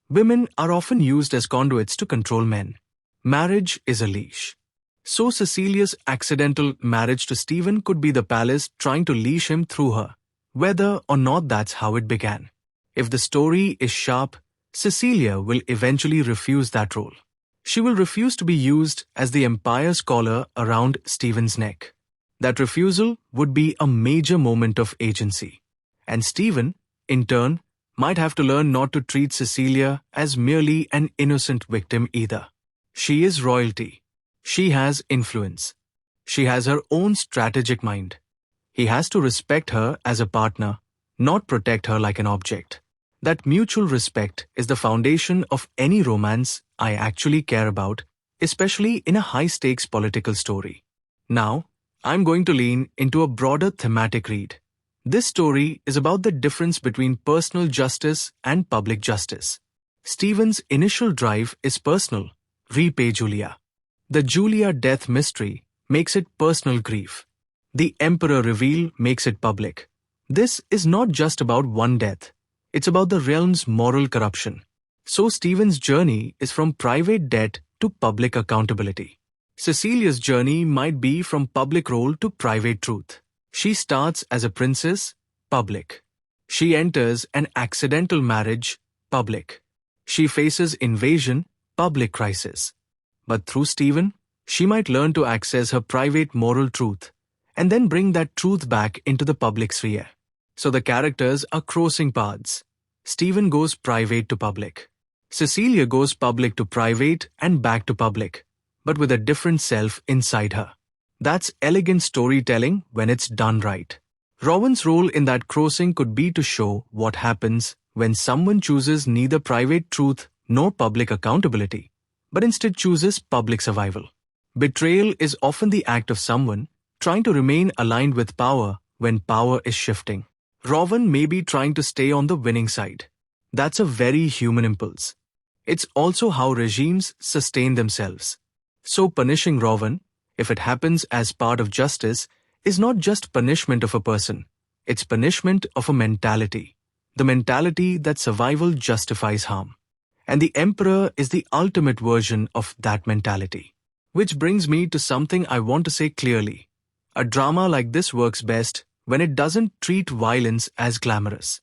Women are often used as conduits to control men. Marriage is a leash. So Cecilia's accidental marriage to Stephen could be the palace trying to leash him through her, whether or not that's how it began. If the story is sharp, Cecilia will eventually refuse that role. She will refuse to be used as the empire's collar around Stephen's neck. That refusal would be a major moment of agency. And Stephen, in turn, might have to learn not to treat Cecilia as merely an innocent victim either. She is royalty. She has influence. She has her own strategic mind. He has to respect her as a partner, not protect her like an object. That mutual respect is the foundation of any romance I actually care about, especially in a high-stakes political story. Now, I'm going to lean into a broader thematic read. This story is about the difference between personal justice and public justice. Stephen's initial drive is personal, repay Julia. The Julia death mystery makes it personal grief. The emperor reveal makes it public. This is not just about one death. It's about the realm's moral corruption. So Stephen's journey is from private debt to public accountability. Cecilia's journey might be from public role to private truth. She starts as a princess, public. She enters an accidental marriage, public. She faces invasion, public crisis. But through Stephen, she might learn to access her private moral truth and then bring that truth back into the public sphere. So the characters are crossing paths. Stephen goes private to public. Cecilia goes public to private and back to public, but with a different self inside her. That's elegant storytelling when it's done right. Rowan's role in that crossing could be to show what happens when someone chooses neither private truth nor public accountability, but instead chooses public survival. Betrayal is often the act of someone trying to remain aligned with power when power is shifting. Rowan may be trying to stay on the winning side. That's a very human impulse. It's also how regimes sustain themselves. So punishing Rowan, if it happens as part of justice, is not just punishment of a person. It's punishment of a mentality. The mentality that survival justifies harm. And the Emperor is the ultimate version of that mentality. Which brings me to something I want to say clearly. A drama like this works best when it doesn't treat violence as glamorous.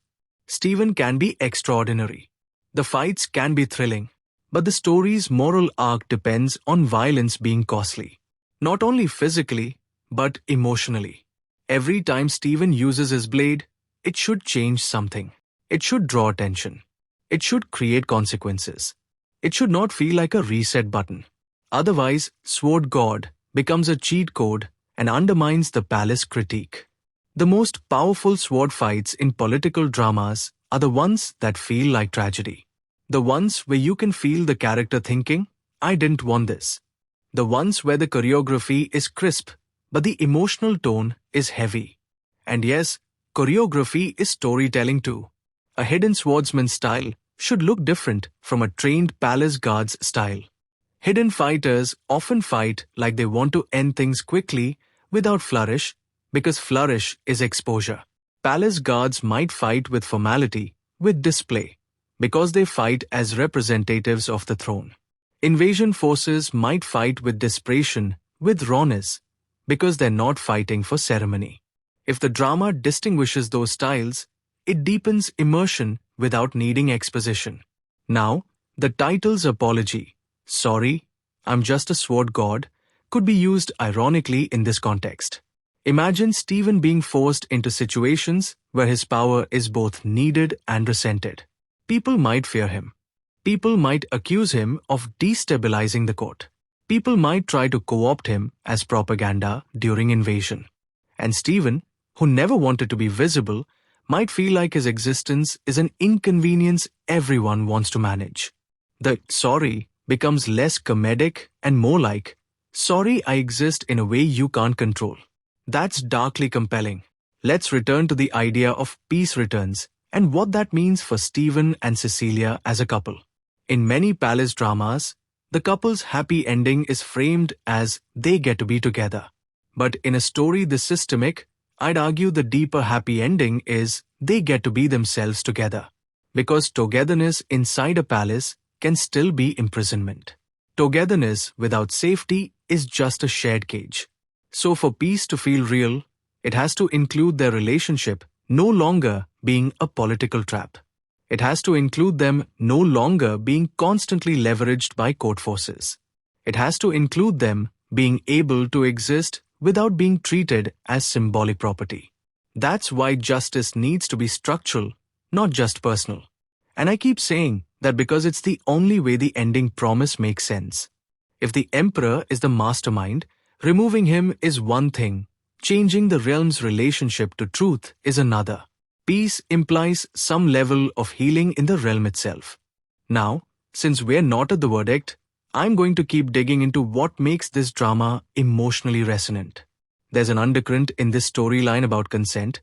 Stephen can be extraordinary. The fights can be thrilling. But the story's moral arc depends on violence being costly. Not only physically, but emotionally. Every time Stephen uses his blade, it should change something. It should draw attention. It should create consequences. It should not feel like a reset button. Otherwise, Sword God becomes a cheat code and undermines the palace critique. The most powerful sword fights in political dramas are the ones that feel like tragedy. The ones where you can feel the character thinking, I didn't want this. The ones where the choreography is crisp, but the emotional tone is heavy. And yes, choreography is storytelling too. A hidden swordsman's style should look different from a trained palace guard's style. Hidden fighters often fight like they want to end things quickly without flourish, because flourish is exposure. Palace guards might fight with formality, with display, because they fight as representatives of the throne. Invasion forces might fight with desperation, with rawness, because they're not fighting for ceremony. If the drama distinguishes those styles, it deepens immersion without needing exposition. Now, the title's apology, "Sorry, I'm just a sword god," could be used ironically in this context. Imagine Stephen being forced into situations where his power is both needed and resented. People might fear him. People might accuse him of destabilizing the court. People might try to co-opt him as propaganda during invasion. And Stephen, who never wanted to be visible, might feel like his existence is an inconvenience everyone wants to manage. The "sorry" becomes less comedic and more like, "Sorry, I exist in a way you can't control." That's darkly compelling. Let's return to the idea of peace returns and what that means for Stephen and Cecilia as a couple. In many palace dramas, the couple's happy ending is framed as they get to be together. But in a story this systemic, I'd argue the deeper happy ending is they get to be themselves together. Because togetherness inside a palace can still be imprisonment. Togetherness without safety is just a shared cage. So for peace to feel real, it has to include their relationship no longer being a political trap. It has to include them no longer being constantly leveraged by court forces. It has to include them being able to exist without being treated as symbolic property. That's why justice needs to be structural, not just personal. And I keep saying that because it's the only way the ending promise makes sense. If the Emperor is the mastermind, removing him is one thing. Changing the realm's relationship to truth is another. Peace implies some level of healing in the realm itself. Now, since we're not at the verdict, I'm going to keep digging into what makes this drama emotionally resonant. There's an undercurrent in this storyline about consent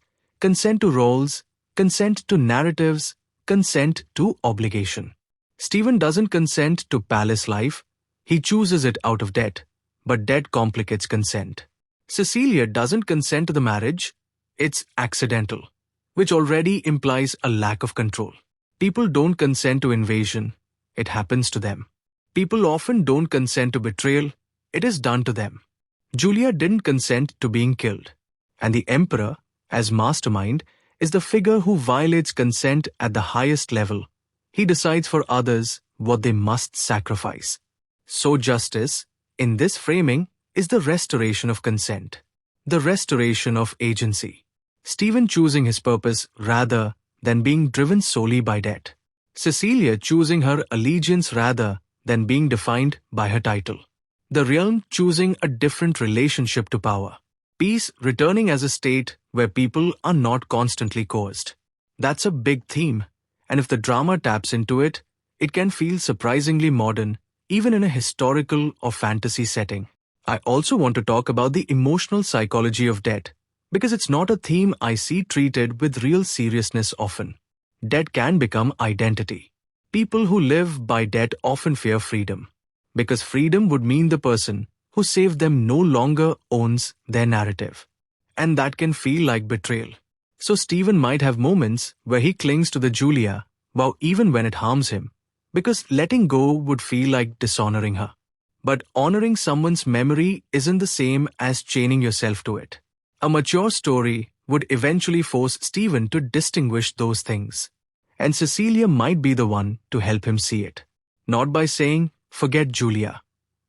to roles, consent to narratives, consent to obligation. Stephen doesn't consent to palace life, he chooses it out of debt, but debt complicates consent. Cecilia doesn't consent to the marriage, it's accidental, which already implies a lack of control. People don't consent to invasion, it happens to them. People often don't consent to betrayal, it is done to them. Julia didn't consent to being killed. And the Emperor, as mastermind, is the figure who violates consent at the highest level. He decides for others what they must sacrifice. So justice, in this framing, is the restoration of consent. The restoration of agency. Stephen choosing his purpose rather than being driven solely by debt. Cecilia choosing her allegiance rather than being defined by her title. The realm choosing a different relationship to power. Peace returning as a state where people are not constantly coerced. That's a big theme, and if the drama taps into it, it can feel surprisingly modern, even in a historical or fantasy setting. I also want to talk about the emotional psychology of debt, because it's not a theme I see treated with real seriousness often. Debt can become identity. People who live by debt often fear freedom, because freedom would mean the person who saved them no longer owns their narrative. And that can feel like betrayal. So Stephen might have moments where he clings to the Julia, even when it harms him, because letting go would feel like dishonoring her. But honoring someone's memory isn't the same as chaining yourself to it. A mature story would eventually force Stephen to distinguish those things. And Cecilia might be the one to help him see it. Not by saying, forget Julia,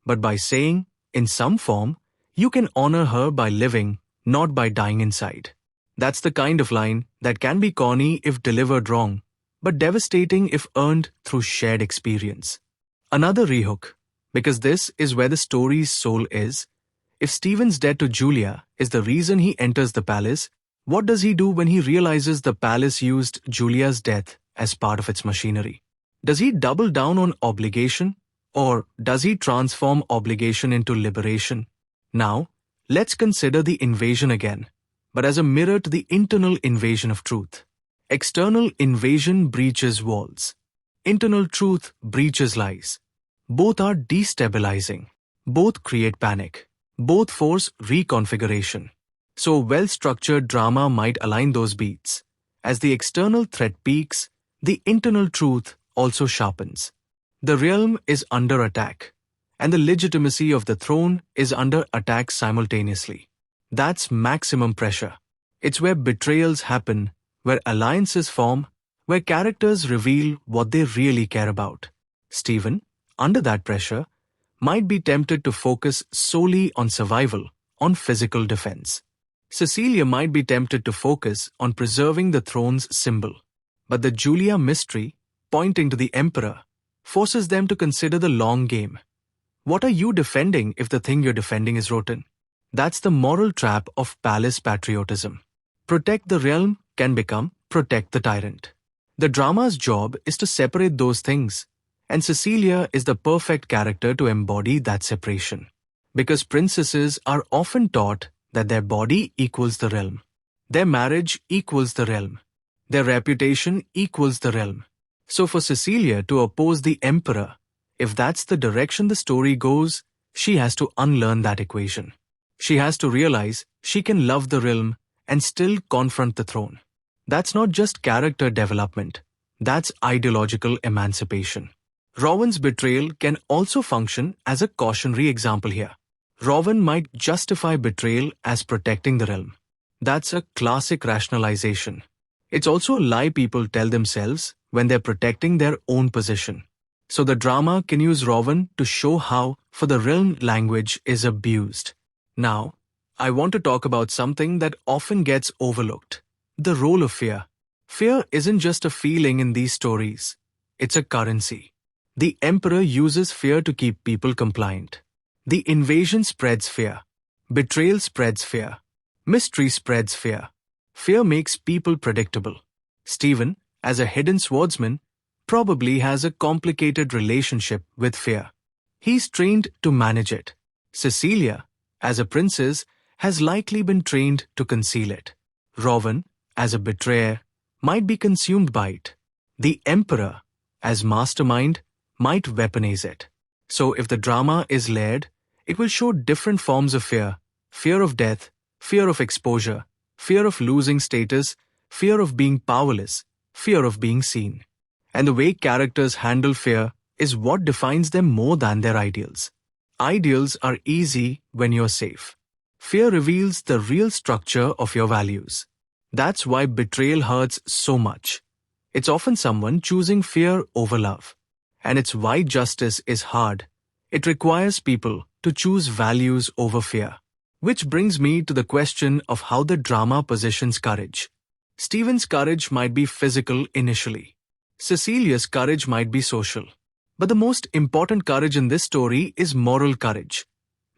but by saying, in some form, you can honor her by living, not by dying inside. That's the kind of line that can be corny if delivered wrong, but devastating if earned through shared experience. Another rehook, because this is where the story's soul is. If Stephen's debt to Julia is the reason he enters the palace, what does he do when he realizes the palace used Julia's death as part of its machinery? Does he double down on obligation, or does he transform obligation into liberation? Now, let's consider the invasion again, but as a mirror to the internal invasion of truth. External invasion breaches walls. Internal truth breaches lies. Both are destabilizing. Both create panic. Both force reconfiguration. So well-structured drama might align those beats. As the external threat peaks, the internal truth also sharpens. The realm is under attack, and the legitimacy of the throne is under attack simultaneously. That's maximum pressure. It's where betrayals happen, where alliances form, where characters reveal what they really care about. Stephen, under that pressure, might be tempted to focus solely on survival, on physical defense. Cecilia might be tempted to focus on preserving the throne's symbol. But the Julia mystery, pointing to the emperor, forces them to consider the long game. What are you defending if the thing you're defending is rotten? That's the moral trap of palace patriotism. Protect the realm can become protect the tyrant. The drama's job is to separate those things, and Cecilia is the perfect character to embody that separation. Because princesses are often taught that their body equals the realm. Their marriage equals the realm. Their reputation equals the realm. So for Cecilia to oppose the emperor, if that's the direction the story goes, she has to unlearn that equation. She has to realize she can love the realm and still confront the throne. That's not just character development. That's ideological emancipation. Rowan's betrayal can also function as a cautionary example here. Rowan might justify betrayal as protecting the realm. That's a classic rationalization. It's also a lie people tell themselves when they're protecting their own position. So the drama can use Rowan to show how, for the realm, language is abused. Now, I want to talk about something that often gets overlooked. The role of fear. Fear isn't just a feeling in these stories. It's a currency. The emperor uses fear to keep people compliant. The invasion spreads fear. Betrayal spreads fear. Mystery spreads fear. Fear makes people predictable. Stephen, as a hidden swordsman, probably has a complicated relationship with fear. He's trained to manage it. Cecilia, as a princess, has likely been trained to conceal it. Rowan, as a betrayer, might be consumed by it. The emperor, as mastermind, might weaponize it. So if the drama is layered, it will show different forms of fear. Fear of death, fear of exposure, fear of losing status, fear of being powerless, fear of being seen. And the way characters handle fear is what defines them more than their ideals. Ideals are easy when you're safe. Fear reveals the real structure of your values. That's why betrayal hurts so much. It's often someone choosing fear over love. And it's why justice is hard. It requires people to choose values over fear. Which brings me to the question of how the drama positions courage. Stephen's courage might be physical initially. Cecilia's courage might be social. But the most important courage in this story is moral courage.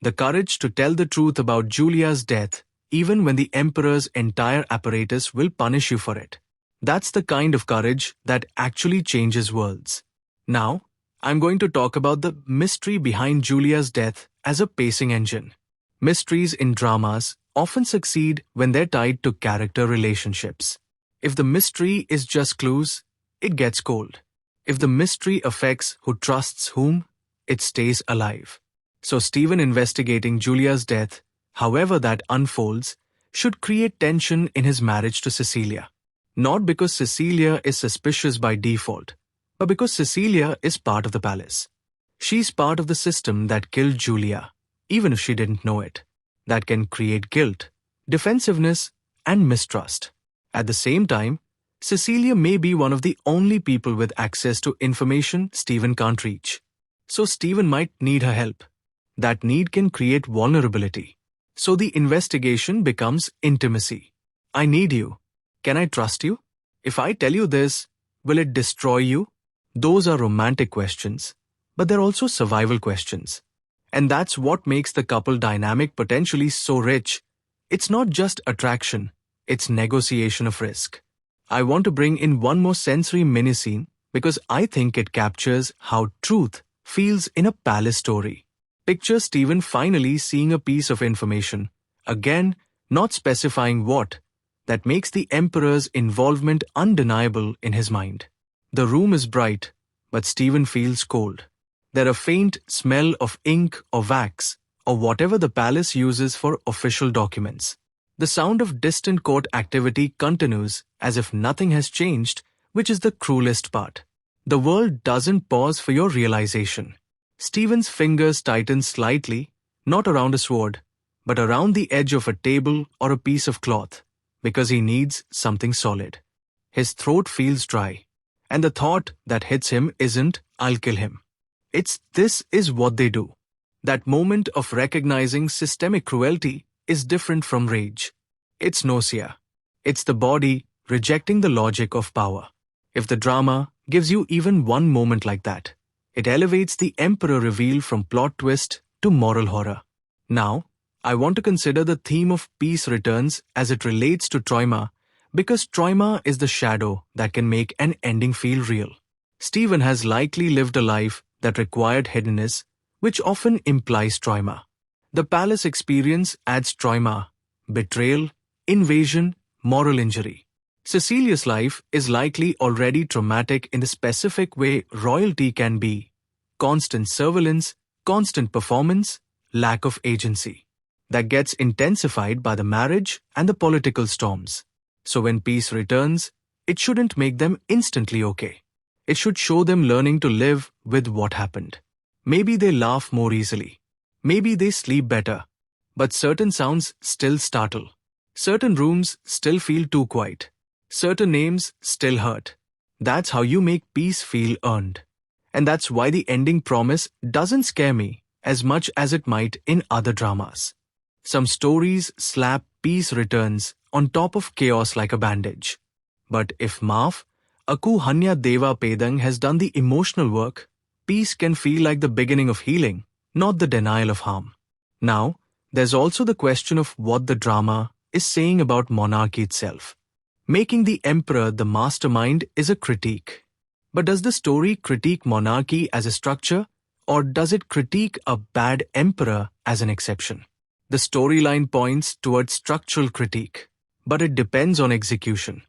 The courage to tell the truth about Julia's death, even when the emperor's entire apparatus will punish you for it. That's the kind of courage that actually changes worlds. Now, I'm going to talk about the mystery behind Julia's death as a pacing engine. Mysteries in dramas often succeed when they're tied to character relationships. If the mystery is just clues, it gets cold. If the mystery affects who trusts whom, it stays alive. So Stephen investigating Julia's death, however that unfolds, should create tension in his marriage to Cecilia. Not because Cecilia is suspicious by default, but because Cecilia is part of the palace. She's part of the system that killed Julia, even if she didn't know it, that can create guilt, defensiveness, and mistrust. At the same time, Cecilia may be one of the only people with access to information Stephen can't reach. So Stephen might need her help. That need can create vulnerability. So the investigation becomes intimacy. I need you. Can I trust you? If I tell you this, will it destroy you? Those are romantic questions, but they're also survival questions. And that's what makes the couple dynamic potentially so rich. It's not just attraction, it's negotiation of risk. I want to bring in one more sensory mini-scene because I think it captures how truth feels in a palace story. Picture Stephen finally seeing a piece of information, again, not specifying what, that makes the Emperor's involvement undeniable in his mind. The room is bright, but Stephen feels cold. There's a faint smell of ink or wax, or whatever the palace uses for official documents. The sound of distant court activity continues as if nothing has changed, which is the cruelest part. The world doesn't pause for your realization. Stephen's fingers tighten slightly, not around a sword, but around the edge of a table or a piece of cloth, because he needs something solid. His throat feels dry, and the thought that hits him isn't, "I'll kill him." It's, "This is what they do." That moment of recognizing systemic cruelty is different from rage. It's nausea. It's the body rejecting the logic of power. If the drama gives you even one moment like that, it elevates the Emperor reveal from plot twist to moral horror. Now, I want to consider the theme of peace returns as it relates to trauma, because trauma is the shadow that can make an ending feel real. Stephen has likely lived a life that required hiddenness, which often implies trauma. The palace experience adds trauma, betrayal, invasion, moral injury. Cecilia's life is likely already traumatic in the specific way royalty can be: constant surveillance, constant performance, lack of agency. That gets intensified by the marriage and the political storms. So when peace returns, it shouldn't make them instantly okay. It should show them learning to live with what happened. Maybe they laugh more easily. Maybe they sleep better. But certain sounds still startle. Certain rooms still feel too quiet. Certain names still hurt. That's how you make peace feel earned. And that's why the ending promise doesn't scare me as much as it might in other dramas. Some stories slap peace returns on top of chaos like a bandage. But if Maaf, Hanya Dewa Pedang has done the emotional work, peace can feel like the beginning of healing, not the denial of harm. Now, there's also the question of what the drama is saying about monarchy itself. Making the emperor the mastermind is a critique. But does the story critique monarchy as a structure, or does it critique a bad emperor as an exception? The storyline points towards structural critique, but it depends on execution.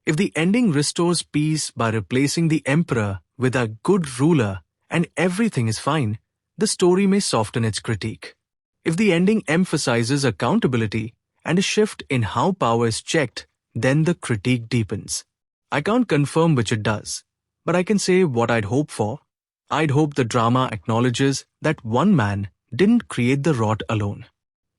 If the ending restores peace by replacing the emperor with a good ruler and everything is fine, the story may soften its critique. If the ending emphasizes accountability and a shift in how power is checked, then the critique deepens. I can't confirm which it does, but I can say what I'd hope for. I'd hope the drama acknowledges that one man didn't create the rot alone.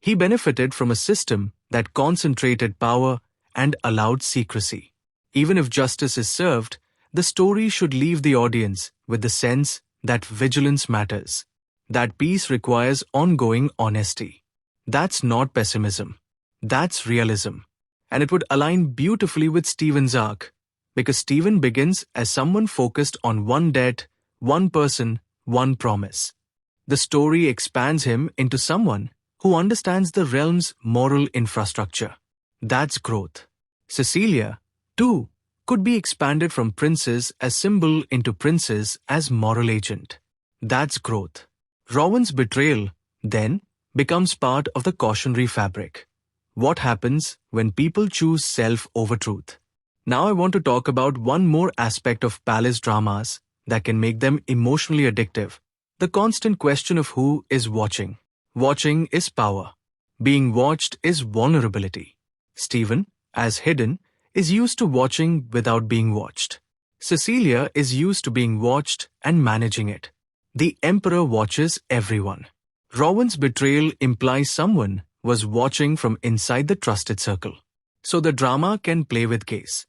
He benefited from a system that concentrated power and allowed secrecy. Even if justice is served, the story should leave the audience with the sense that vigilance matters, that peace requires ongoing honesty. That's not pessimism. That's realism. And it would align beautifully with Stephen's arc, because Stephen begins as someone focused on one debt, one person, one promise. The story expands him into someone who understands the realm's moral infrastructure. That's growth. Cecilia, too, could be expanded from princess as symbol into princess as moral agent. That's growth. Rowan's betrayal, then, becomes part of the cautionary fabric. What happens when people choose self over truth? Now I want to talk about one more aspect of palace dramas that can make them emotionally addictive: the constant question of who is watching. Watching is power. Being watched is vulnerability. Stephen, as hidden, is used to watching without being watched. Cecilia is used to being watched and managing it. The emperor watches everyone. Rowan's betrayal implies someone was watching from inside the trusted circle. So the drama can play with gaze.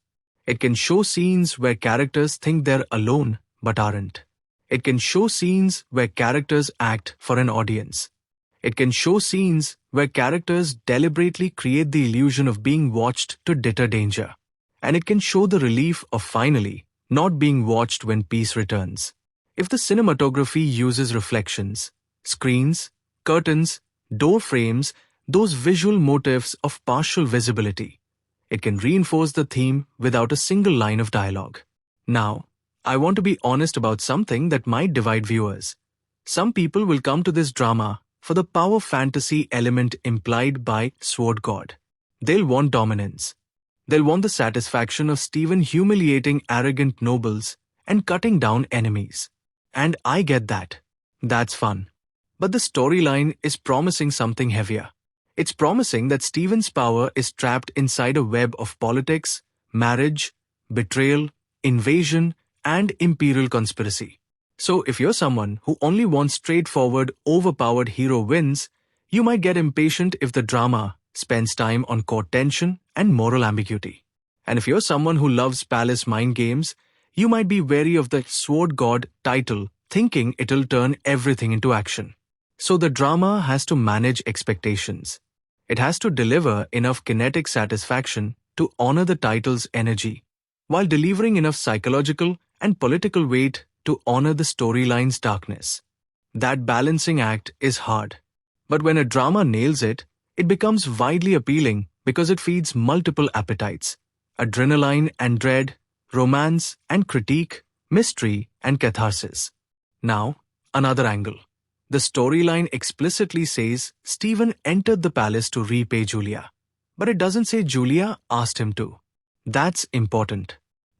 It can show scenes where characters think they're alone but aren't. It can show scenes where characters act for an audience. It can show scenes where characters deliberately create the illusion of being watched to deter danger. And it can show the relief of finally not being watched when peace returns. If the cinematography uses reflections, screens, curtains, door frames, those visual motifs of partial visibility, it can reinforce the theme without a single line of dialogue. Now, I want to be honest about something that might divide viewers. Some people will come to this drama for the power fantasy element implied by Sword God. They'll want dominance. They'll want the satisfaction of Stephen humiliating arrogant nobles and cutting down enemies. And I get that. That's fun. But the storyline is promising something heavier. It's promising that Stephen's power is trapped inside a web of politics, marriage, betrayal, invasion, and imperial conspiracy. So if you're someone who only wants straightforward, overpowered hero wins, you might get impatient if the drama spends time on court tension and moral ambiguity. And if you're someone who loves palace mind games, you might be wary of the Sword God title, thinking it'll turn everything into action. So the drama has to manage expectations. It has to deliver enough kinetic satisfaction to honor the title's energy, while delivering enough psychological and political weight to honor the storyline's darkness. That balancing act is hard. But when a drama nails it, it becomes widely appealing because it feeds multiple appetites: adrenaline and dread, romance and critique, mystery and catharsis. Now, another angle. The storyline explicitly says Stephen entered the palace to repay Julia. But it doesn't say Julia asked him to. That's important.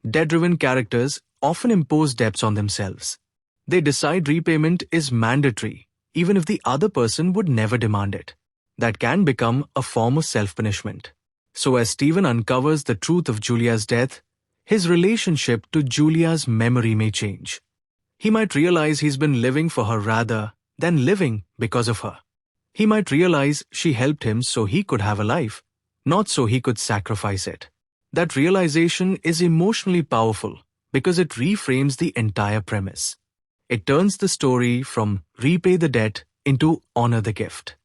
Debt-driven characters often impose debts on themselves. They decide repayment is mandatory, even if the other person would never demand it. That can become a form of self-punishment. So as Stephen uncovers the truth of Julia's death, his relationship to Julia's memory may change. He might realize he's been living for her rather than living because of her. He might realize she helped him so he could have a life, not so he could sacrifice it. That realization is emotionally powerful because it reframes the entire premise. It turns the story from repay the debt into honor the gift.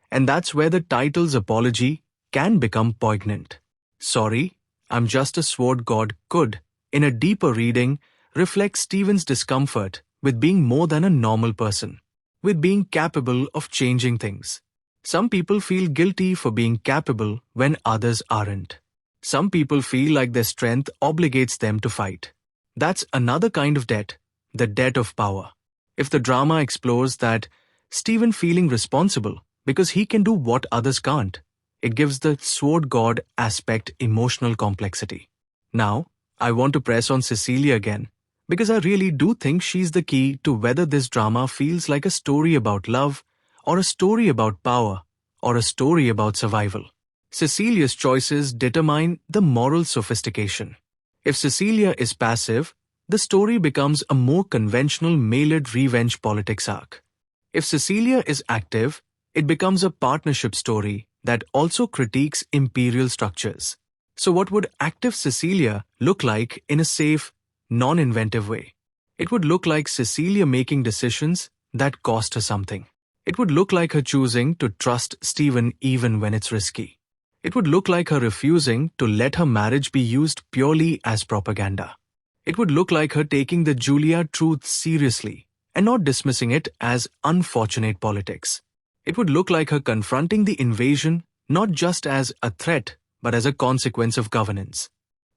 And that's where the title's apology can become poignant. Sorry, I'm just a sword god could, in a deeper reading, reflect Stephen's discomfort with being more than a normal person, with being capable of changing things. Some people feel guilty for being capable when others aren't. Some people feel like their strength obligates them to fight. That's another kind of debt, the debt of power. If the drama explores that Stephen feeling responsible because he can do what others can't, it gives the sword god aspect emotional complexity. Now, I want to press on Cecilia again, because I really do think she's the key to whether this drama feels like a story about love, or a story about power, or a story about survival. Cecilia's choices determine the moral sophistication. If Cecilia is passive, the story becomes a more conventional male-led revenge politics arc. If Cecilia is active, it becomes a partnership story that also critiques imperial structures. So what would active Cecilia look like in a safe, non-inventive way? It would look like Cecilia making decisions that cost her something. It would look like her choosing to trust Stephen even when it's risky. It would look like her refusing to let her marriage be used purely as propaganda. It would look like her taking the Julia truth seriously and not dismissing it as unfortunate politics. It would look like her confronting the invasion not just as a threat but as a consequence of governance.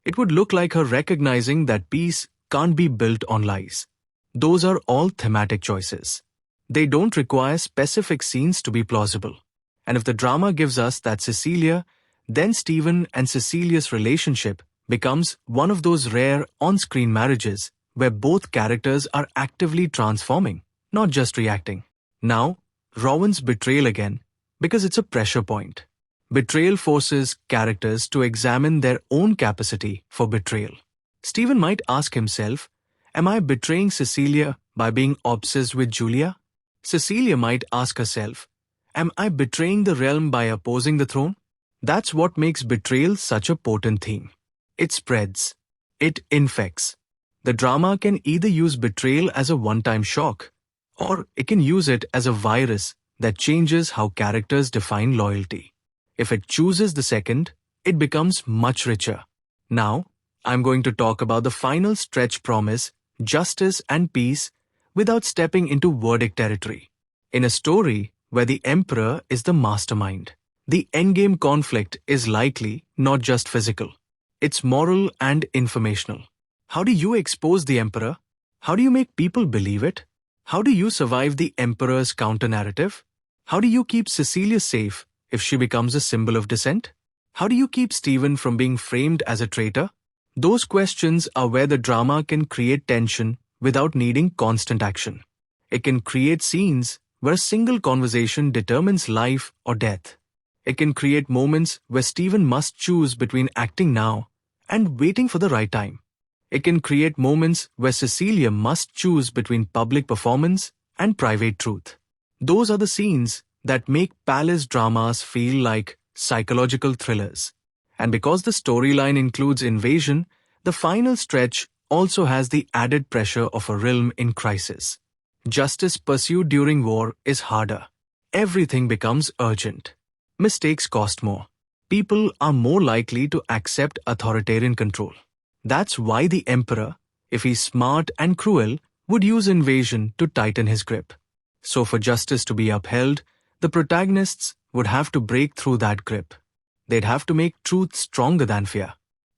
It would look like her recognizing that peace can't be built on lies. Those are all thematic choices. They don't require specific scenes to be plausible. And if the drama gives us that Cecilia, then Stephen and Cecilia's relationship becomes one of those rare on-screen marriages where both characters are actively transforming, not just reacting. Now, Rowan's betrayal again, because it's a pressure point. Betrayal forces characters to examine their own capacity for betrayal. Stephen might ask himself, am I betraying Cecilia by being obsessed with Julia? Cecilia might ask herself, am I betraying the realm by opposing the throne? That's what makes betrayal such a potent theme. It spreads. It infects. The drama can either use betrayal as a one-time shock, or it can use it as a virus that changes how characters define loyalty. If it chooses the second, it becomes much richer. Now, I'm going to talk about the final stretch promise, justice and peace, without stepping into verdict territory. In a story where the emperor is the mastermind, the endgame conflict is likely not just physical. It's moral and informational. How do you expose the emperor? How do you make people believe it? How do you survive the emperor's counter-narrative? How do you keep Cecilia safe if she becomes a symbol of dissent? How do you keep Stephen from being framed as a traitor? Those questions are where the drama can create tension without needing constant action. It can create scenes where a single conversation determines life or death. It can create moments where Stephen must choose between acting now and waiting for the right time. It can create moments where Cecilia must choose between public performance and private truth. Those are the scenes that make palace dramas feel like psychological thrillers. And because the storyline includes invasion, the final stretch also has the added pressure of a realm in crisis. Justice pursued during war is harder. Everything becomes urgent. Mistakes cost more. People are more likely to accept authoritarian control. That's why the emperor, if he's smart and cruel, would use invasion to tighten his grip. So for justice to be upheld, the protagonists would have to break through that grip. They'd have to make truth stronger than fear.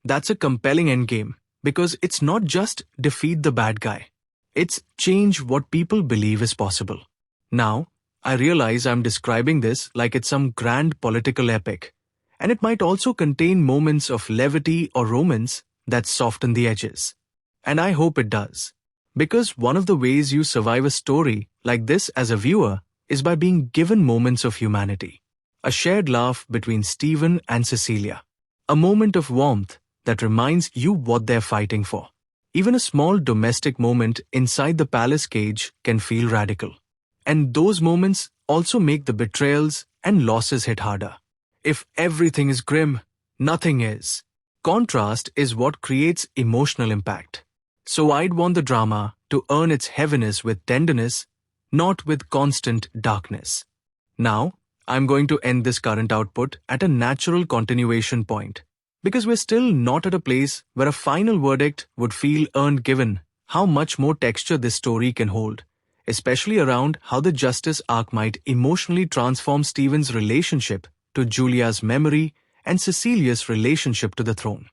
That's a compelling endgame, because it's not just defeat the bad guy. It's change what people believe is possible. Now, I realize I'm describing this like it's some grand political epic, and it might also contain moments of levity or romance that soften the edges. And I hope it does. Because one of the ways you survive a story like this as a viewer is by being given moments of humanity. A shared laugh between Stephen and Cecilia. A moment of warmth that reminds you what they're fighting for. Even a small domestic moment inside the palace cage can feel radical. And those moments also make the betrayals and losses hit harder. If everything is grim, nothing is. Contrast is what creates emotional impact. So I'd want the drama to earn its heaviness with tenderness, not with constant darkness. Now, I'm going to end this current output at a natural continuation point, because we're still not at a place where a final verdict would feel earned given how much more texture this story can hold, especially around how the justice arc might emotionally transform Stephen's relationship to Julia's memory and Cecilia's relationship to the throne.